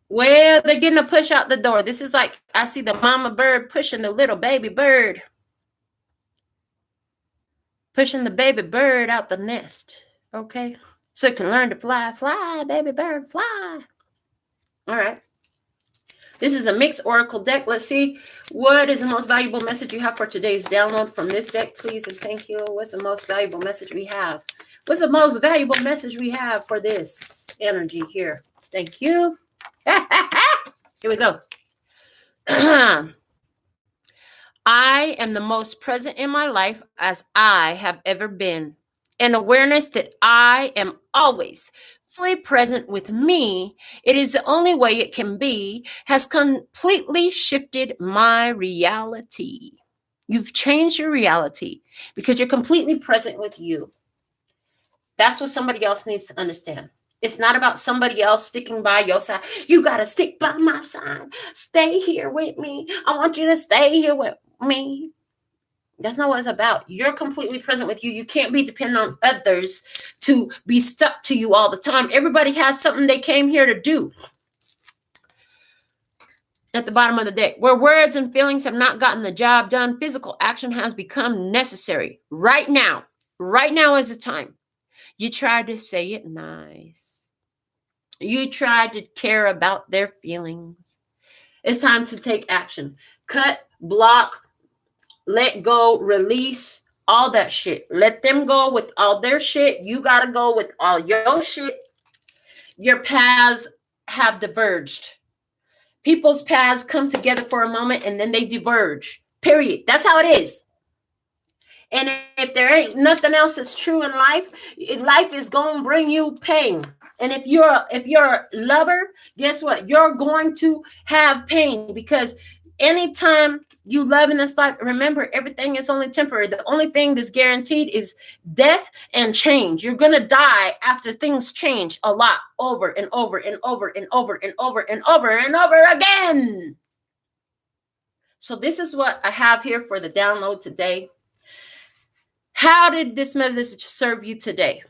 Well, they're getting a push out the door. This is like, I see the mama bird pushing the little baby bird. Pushing the baby bird out the nest, okay? So it can learn to fly. Fly, baby bird, fly. All right. This is a mixed oracle deck. Let's see. What is the most valuable message you have for today's download from this deck, please? And thank you. What's the most valuable message we have? What's the most valuable message we have for this energy here? Thank you. Here we go. I am the most present in my life as I have ever been. An awareness that I am always fully present with me, it is the only way it can be, has completely shifted my reality. You've changed your reality because you're completely present with you. That's what somebody else needs to understand. It's not about somebody else sticking by your side. You got to stick by my side. Stay here with me. I want you to stay here with me. That's not what it's about. You're completely present with you. You can't be dependent on others to be stuck to you all the time. Everybody has something they came here to do. At the bottom of the deck, where words and feelings have not gotten the job done, physical action has become necessary. Right now is the time. You tried to say it nice. You tried to care about their feelings. It's time to take action. Cut, block, let go, release, all that shit. Let them go with all their shit. You got to go with all your shit. Your paths have diverged. People's paths come together for a moment and then they diverge. Period. That's how it is. And if there ain't nothing else that's true in life is going to bring you pain. And if you're a lover, guess what? You're going to have pain because anytime you love in this life, remember, everything is only temporary. The only thing that's guaranteed is death and change. You're going to die after things change a lot, over and over and over and over and over and over and over again. So this is what I have here for the download today. How did this message serve you today?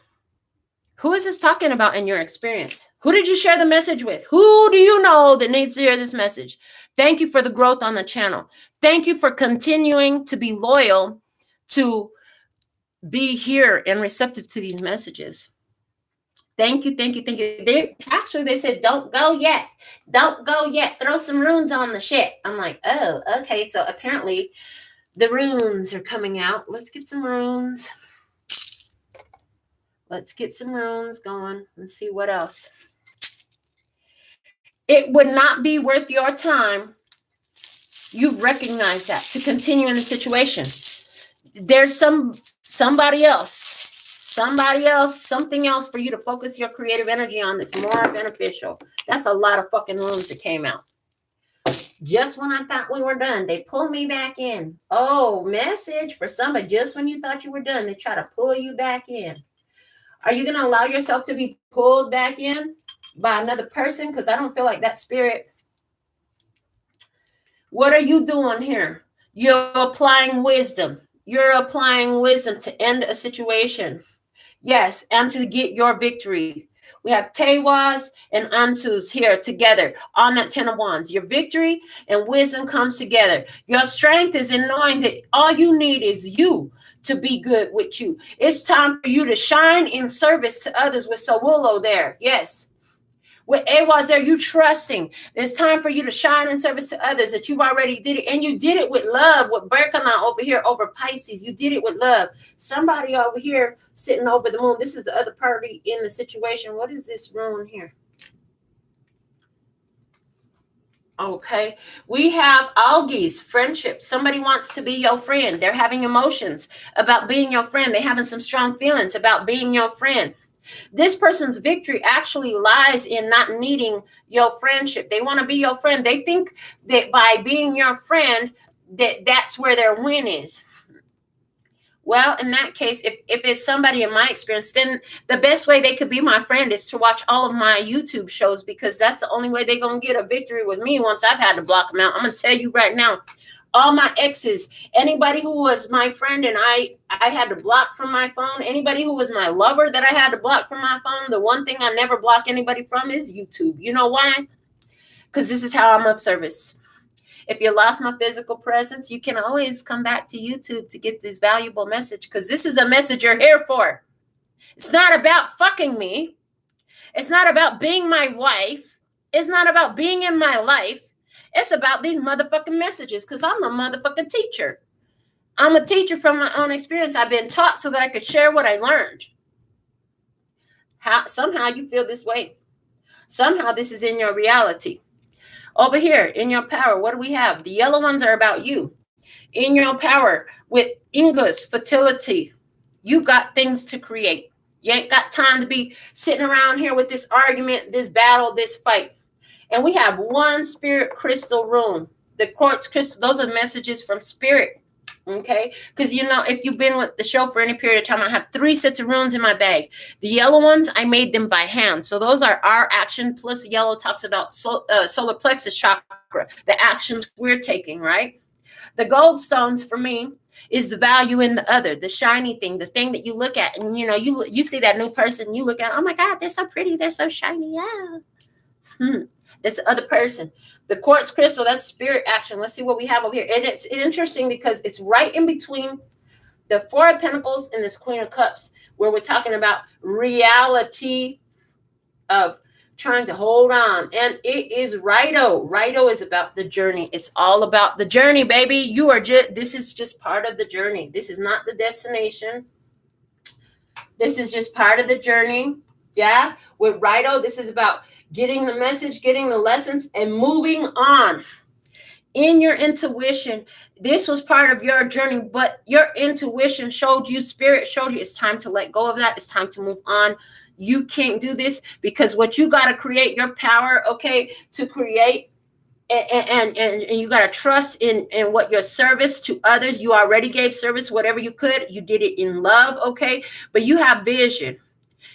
Who is this talking about in your experience? Who did you share the message with? Who do you know that needs to hear this message? Thank you for the growth on the channel. Thank you for continuing to be loyal, to be here and receptive to these messages. Thank you, thank you, thank you. They said, don't go yet. Don't go yet. Throw some runes on the shit. I'm like, oh, okay. So apparently the runes are coming out. Let's get some runes. Let's get some runes going. Let's see what else. It would not be worth your time. You've recognized that, to continue in the situation. There's somebody else, something else for you to focus your creative energy on that's more beneficial. That's a lot of fucking runes that came out. Just when I thought we were done, they pulled me back in. Oh, message for somebody. Just when you thought you were done, they try to pull you back in. Are you going to allow yourself to be pulled back in by another person? Because I don't feel like that spirit. What are you doing here? You're applying wisdom. You're applying wisdom to end a situation. Yes, and to get your victory. We have Tewas and Antus here together on that 10 of Wands. Your victory and wisdom comes together. Your strength is in knowing that all you need is you to be good with you. It's time for you to shine in service to others with Sawulo there. Yes. With Awas there, you trusting. It's time for you to shine in service to others, that you've already did it. And you did it with love. With Berkana over here over Pisces, you did it with love. Somebody over here sitting over the moon. This is the other party in the situation. What is this rune here? Okay, we have Algies, friendship. Somebody wants to be your friend. They're having emotions about being your friend. They're having some strong feelings about being your friend. This person's victory actually lies in not needing your friendship. They want to be your friend. They think that by being your friend, that's where their win is. Well, in that case, if it's somebody in my experience, then the best way they could be my friend is to watch all of my YouTube shows, because that's the only way they're going to get a victory with me once I've had to block them out. I'm going to tell you right now, all my exes, anybody who was my friend and I had to block from my phone, anybody who was my lover that I had to block from my phone, the one thing I never block anybody from is YouTube. You know why? Because this is how I'm of service. If you lost my physical presence, you can always come back to YouTube to get this valuable message, because this is a message you're here for. It's not about fucking me. It's not about being my wife. It's not about being in my life. It's about these motherfucking messages, because I'm a motherfucking teacher. I'm a teacher from my own experience. I've been taught so that I could share what I learned. Somehow you feel this way. Somehow this is in your reality. Over here, in your power, what do we have? The yellow ones are about you. In your power, with Ingus, fertility, you got things to create. You ain't got time to be sitting around here with this argument, this battle, this fight. And we have one spirit crystal room. The quartz crystal, those are messages from spirit. Okay? Because, you know, if you've been with the show for any period of time, I have 3 sets of runes in my bag. The yellow ones, I made them by hand. So those are our action. Plus, the yellow talks about solar plexus chakra, the actions we're taking, right? The gold stones for me is the value in the other, the shiny thing, the thing that you look at. And, you know, you see that new person, you look at, oh, my God, they're so pretty. They're so shiny. Yeah. That's the other person. The quartz crystal, that's spirit action. Let's see what we have over here. And it's interesting because it's right in between the 4 of Pentacles and this Queen of Cups, where we're talking about reality of trying to hold on. And it is Righto. Righto is about the journey. It's all about the journey, baby. This is just part of the journey. This is not the destination. This is just part of the journey. Yeah. With Righto, this is about getting the message, getting the lessons, and moving on. In your intuition, this was part of your journey, but your intuition showed you, spirit showed you, it's time to let go of that. It's time to move on. You can't do this, because what you got to create, your power, okay, to create, and you got to trust in what your service to others. You already gave service, whatever you could. You did it in love, okay, but you have vision.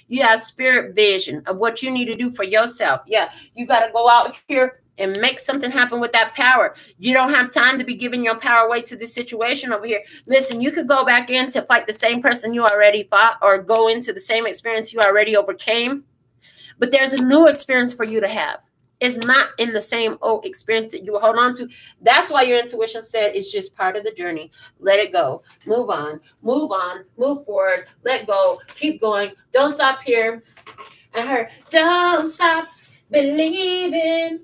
You have spirit vision of what you need to do for yourself. Yeah, you got to go out here and make something happen with that power. You don't have time to be giving your power away to the situation over here. Listen, you could go back in to fight the same person you already fought, or go into the same experience you already overcame. But there's a new experience for you to have. It's not in the same old experience that you will hold on to. That's why your intuition said it's just part of the journey. Let it go. Move on, move forward, let go, keep going. Don't stop here. I heard, don't stop believing.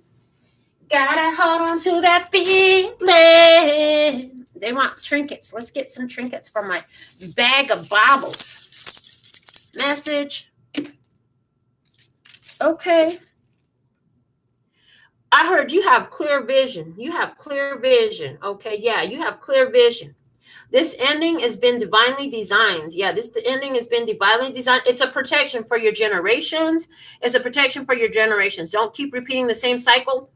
Gotta hold on to that feeling. They want trinkets. Let's get some trinkets from my bag of baubles. Message. Okay. I heard you have clear vision. You have clear vision. Okay, yeah, you have clear vision. This ending has been divinely designed. Yeah, the ending has been divinely designed. It's a protection for your generations. It's a protection for your generations. Don't keep repeating the same cycle.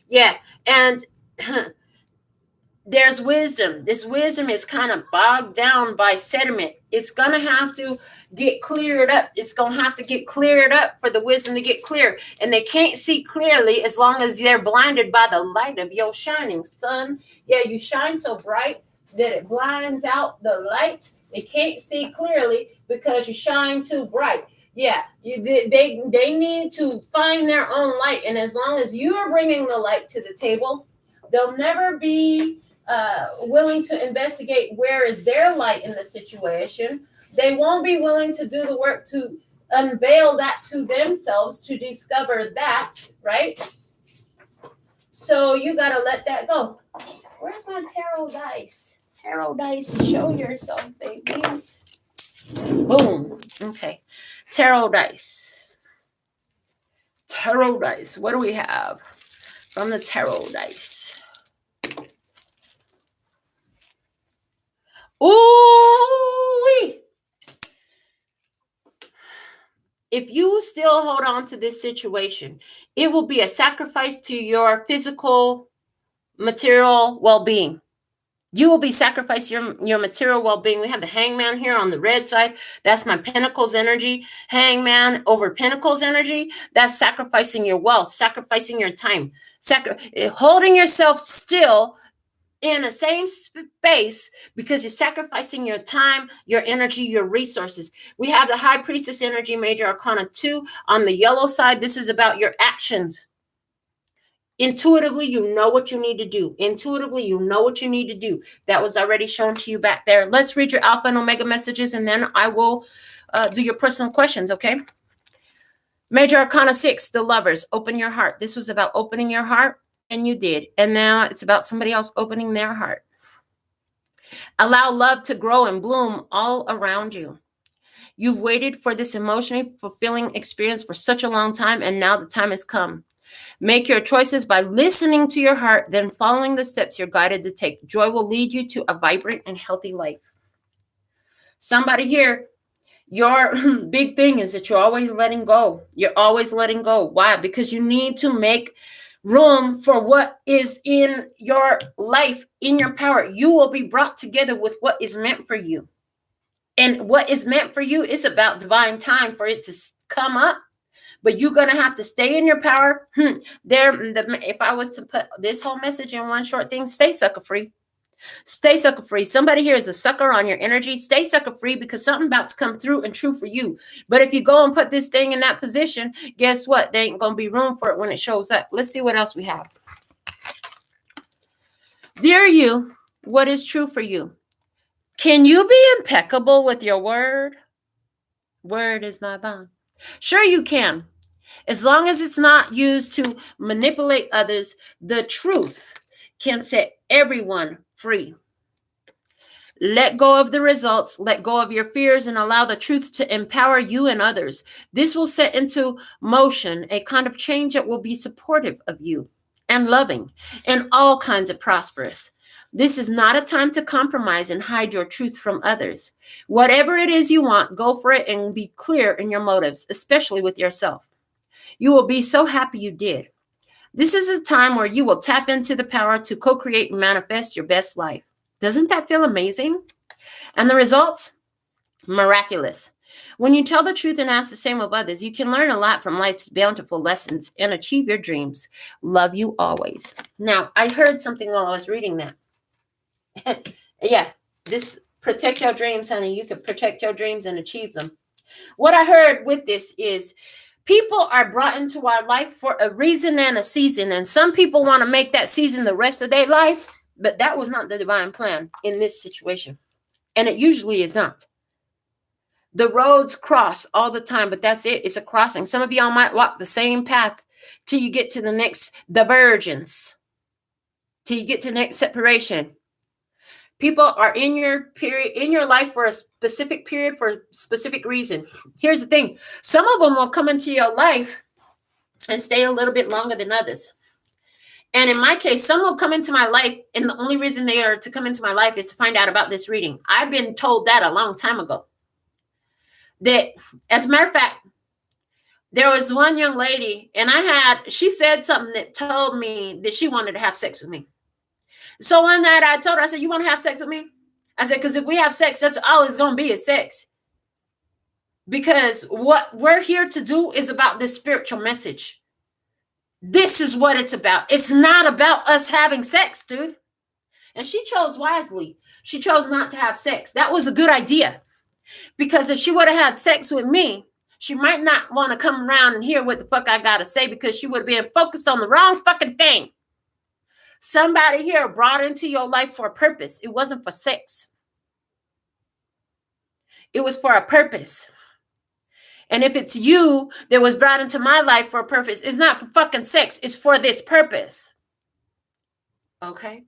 Yeah, and there's wisdom. This wisdom is kind of bogged down by sediment. It's going to have to get cleared up. It's going to have to get cleared up for the wisdom to get clear. And they can't see clearly as long as they're blinded by the light of your shining sun. Yeah, you shine so bright that it blinds out the light. They can't see clearly because you shine too bright. Yeah, they need to find their own light. And as long as you are bringing the light to the table, they'll never be willing to investigate where is their light in the situation. They won't be willing to do the work to unveil that to themselves, to discover that, right? So you got to let that go. Where's my tarot dice? Tarot dice, show yourself, babies. Boom. Okay. Tarot dice. Tarot dice. What do we have from the tarot dice? Ooh-wee. If you still hold on to this situation, it will be a sacrifice to your physical, material well-being. You will be sacrificing your material well-being. We have the Hangman here on the red side. That's my Pentacles energy. Hangman over Pentacles energy. That's sacrificing your wealth, sacrificing your time, holding yourself still in the same space because you're sacrificing your time, your energy, your resources. We have the High Priestess energy, Major Arcana 2 on the yellow side. This is about your actions. Intuitively, you know what you need to do. Intuitively, you know what you need to do. That was already shown to you back there. Let's read your Alpha and Omega messages, and then I will do your personal questions, okay? Major Arcana 6, the Lovers, open your heart. This was about opening your heart, and you did. And now it's about somebody else opening their heart. Allow love to grow and bloom all around you. You've waited for this emotionally fulfilling experience for such a long time, and now the time has come. Make your choices by listening to your heart, then following the steps you're guided to take. Joy will lead you to a vibrant and healthy life. Somebody here, your big thing is that you're always letting go. You're always letting go. Why? Because you need to make room for what is in your life, in your power. You will be brought together with what is meant for you. And what is meant for you is about divine time for it to come up. But you're going to have to stay in your power. If I was to put this whole message in one short thing, stay sucker free. Stay sucker free. Somebody here is a sucker on your energy. Stay sucker free because something about to come through and true for you. But if you go and put this thing in that position, guess what? There ain't going to be room for it when it shows up. Let's see what else we have. Dear you, what is true for you? Can you be impeccable with your word? Word is my bond. Sure you can. As long as it's not used to manipulate others, the truth can set everyone free. Let go of the results, let go of your fears, and allow the truth to empower you and others. This will set into motion a kind of change that will be supportive of you and loving and all kinds of prosperous. This is not a time to compromise and hide your truth from others. Whatever it is you want, go for it and be clear in your motives, especially with yourself. You will be so happy you did. This is a time where you will tap into the power to co-create and manifest your best life. Doesn't that feel amazing? And the results? Miraculous. When you tell the truth and ask the same of others, you can learn a lot from life's bountiful lessons and achieve your dreams. Love you always. Now, I heard something while I was reading that. Yeah, this protect your dreams, honey. You can protect your dreams and achieve them. What I heard with this is people are brought into our life for a reason and a season. And some people want to make that season the rest of their life, but that was not the divine plan in this situation. And it usually is not. The roads cross all the time, but that's it. It's a crossing. Some of y'all might walk the same path till you get to the next divergence, till you get to the next separation. People are in your life for a specific period for a specific reason. Here's the thing. Some of them will come into your life and stay a little bit longer than others. And in my case, some will come into my life, and the only reason they are to come into my life is to find out about this reading. I've been told that a long time ago. That, as a matter of fact, there was one young lady, and she said something that told me that she wanted to have sex with me. So one night I told her, I said, you want to have sex with me? I said, because if we have sex, that's all it's going to be is sex. Because what we're here to do is about this spiritual message. This is what it's about. It's not about us having sex, dude. And she chose wisely. She chose not to have sex. That was a good idea. Because if she would have had sex with me, she might not want to come around and hear what the fuck I got to say, because she would have been focused on the wrong fucking thing. Somebody here brought into your life for a purpose. It wasn't for sex. It was for a purpose. And if it's you that was brought into my life for a purpose, it's not for fucking sex. It's for this purpose. Okay?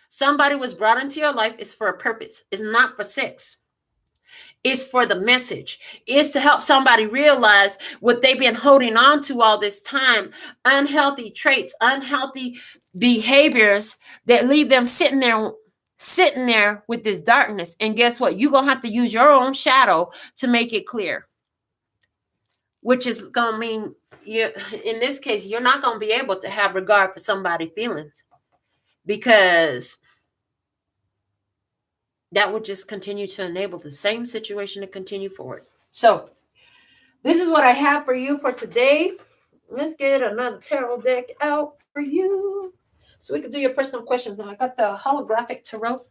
Somebody was brought into your life is for a purpose. It's not for sex. It's for the message. It's to help somebody realize what they've been holding on to all this time. Unhealthy traits, unhealthy behaviors that leave them sitting there with this darkness. And guess what? You're going to have to use your own shadow to make it clear. Which is going to mean, in this case, you're not going to be able to have regard for somebody's feelings. Because that would just continue to enable the same situation to continue forward. So this is what I have for you for today. Let's get another tarot deck out for you so we can do your personal questions. And I got the holographic tarot.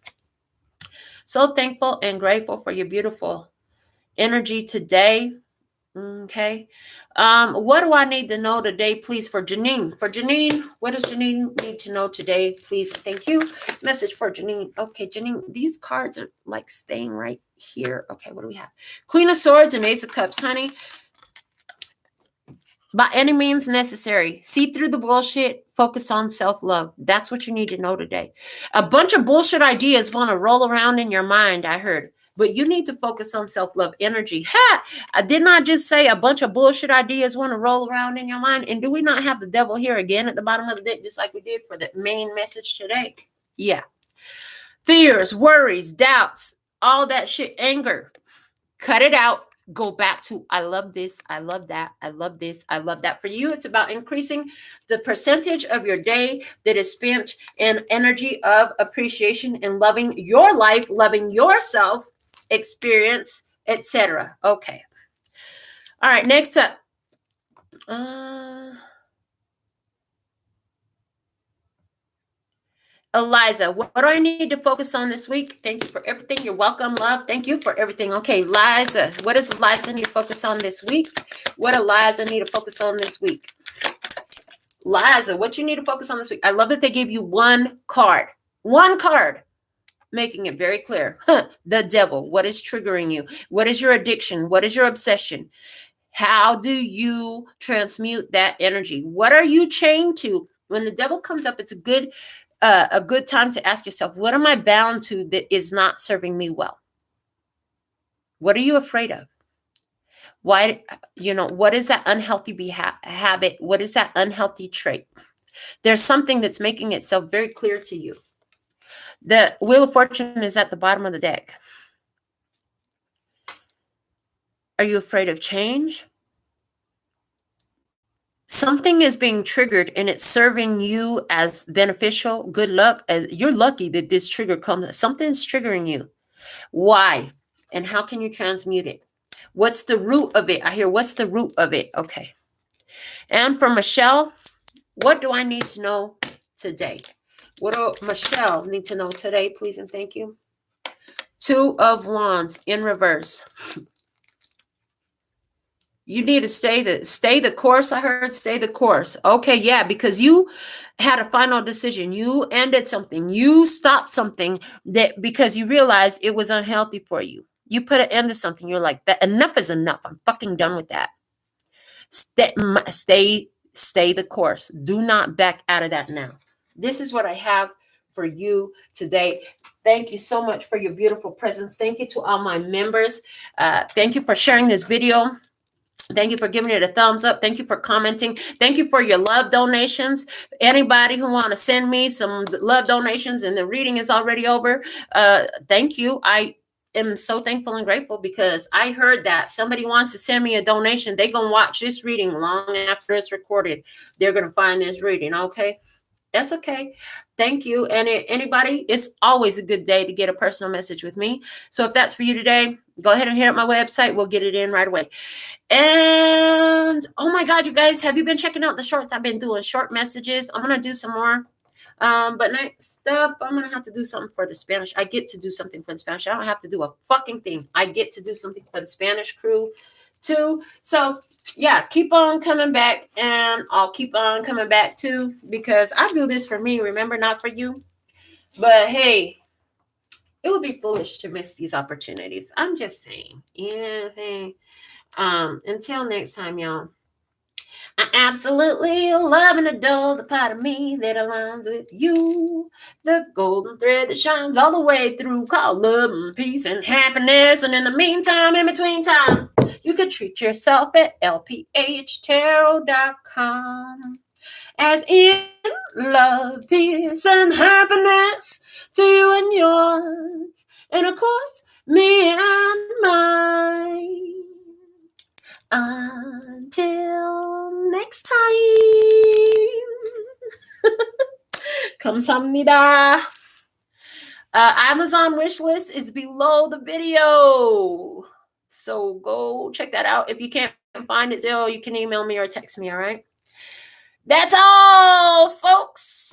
So thankful and grateful for your beautiful energy today. Okay. What do I need to know today, please, for Janine? For Janine, what does Janine need to know today, please? Thank you. Message for Janine. Okay, Janine, these cards are like staying right here. Okay, what do we have? Queen of Swords and Ace of Cups, honey. By any means necessary, see through the bullshit, focus on self-love. That's what you need to know today. A bunch of bullshit ideas want to roll around in your mind, I heard. But you need to focus on self-love energy. Ha! I did not just say a bunch of bullshit ideas want to roll around in your mind. And do we not have the devil here again at the bottom of the deck, just like we did for the main message today? Yeah. Fears, worries, doubts, all that shit, anger. Cut it out. Go back to, I love this, I love that, I love this, I love that. For you, it's about increasing the percentage of your day that is spent in energy of appreciation and loving your life, loving yourself, experience, etc. Okay. All right, next up. Eliza, what do I need to focus on this week? Thank you for everything. You're welcome, love. Thank you for everything. Okay, Liza, what does Eliza need to focus on this week? What Eliza need to focus on this week? Liza, what you need to focus on this week? I love that they gave you one card. One card. Making it very clear. The devil. What is triggering you? What is your addiction? What is your obsession? How do you transmute that energy? What are you chained to? When the devil comes up, it's a good time to ask yourself, what am I bound to that is not serving me well? What are you afraid of? Why, what is that unhealthy habit? What is that unhealthy trait? There's something that's making itself very clear to you. The Wheel of Fortune is at the bottom of the deck. Are you afraid of change? Something is being triggered and it's serving you as beneficial. Good luck. As you're lucky that this trigger comes. Something's triggering you. Why? And how can you transmute it? What's the root of it? I hear, what's the root of it? Okay. And for Michelle, what do I need to know today? What do Michelle need to know today, please and thank you? Two of Wands in reverse. You need to stay the course. I heard stay the course. Okay, yeah, because you had a final decision. You ended something. You stopped something that because you realized it was unhealthy for you. You put an end to something. You're like, that enough is enough. I'm fucking done with that. Stay the course. Do not back out of that now. This is what I have for you today. Thank you so much for your beautiful presence. Thank you to all my members. Thank you for sharing this video. Thank you for giving it a thumbs up. Thank you for commenting. Thank you for your love donations. Anybody who want to send me some love donations and the reading is already over, thank you. I am so thankful and grateful because I heard that somebody wants to send me a donation. They're going to watch this reading long after it's recorded. They're going to find this reading, okay? That's okay. Thank you. And anybody, it's always a good day to get a personal message with me. So if that's for you today, go ahead and hit up my website. We'll get it in right away. And oh my God, you guys, have you been checking out the shorts? I've been doing short messages. I'm going to do some more. But next up, I'm going to have to do something for the Spanish. I get to do something for the Spanish. I don't have to do a fucking thing. I get to do something for the Spanish crew too. So yeah, keep on coming back and I'll keep on coming back too because I do this for me, remember, not for you. But hey, it would be foolish to miss these opportunities. I'm just saying. Anything. Until next time, y'all. I absolutely love and adore the part of me that aligns with you. The golden thread that shines all the way through, called love and peace and happiness. And in the meantime, in between time, you can treat yourself at LPHtarot.com. As in love, peace, and happiness to you and yours. And of course, me and mine. Until next time. Kamsahamnida. Amazon wish list is below the video. So go check that out. If you can't find it, Zelle, you can email me or text me, all right? That's all, folks.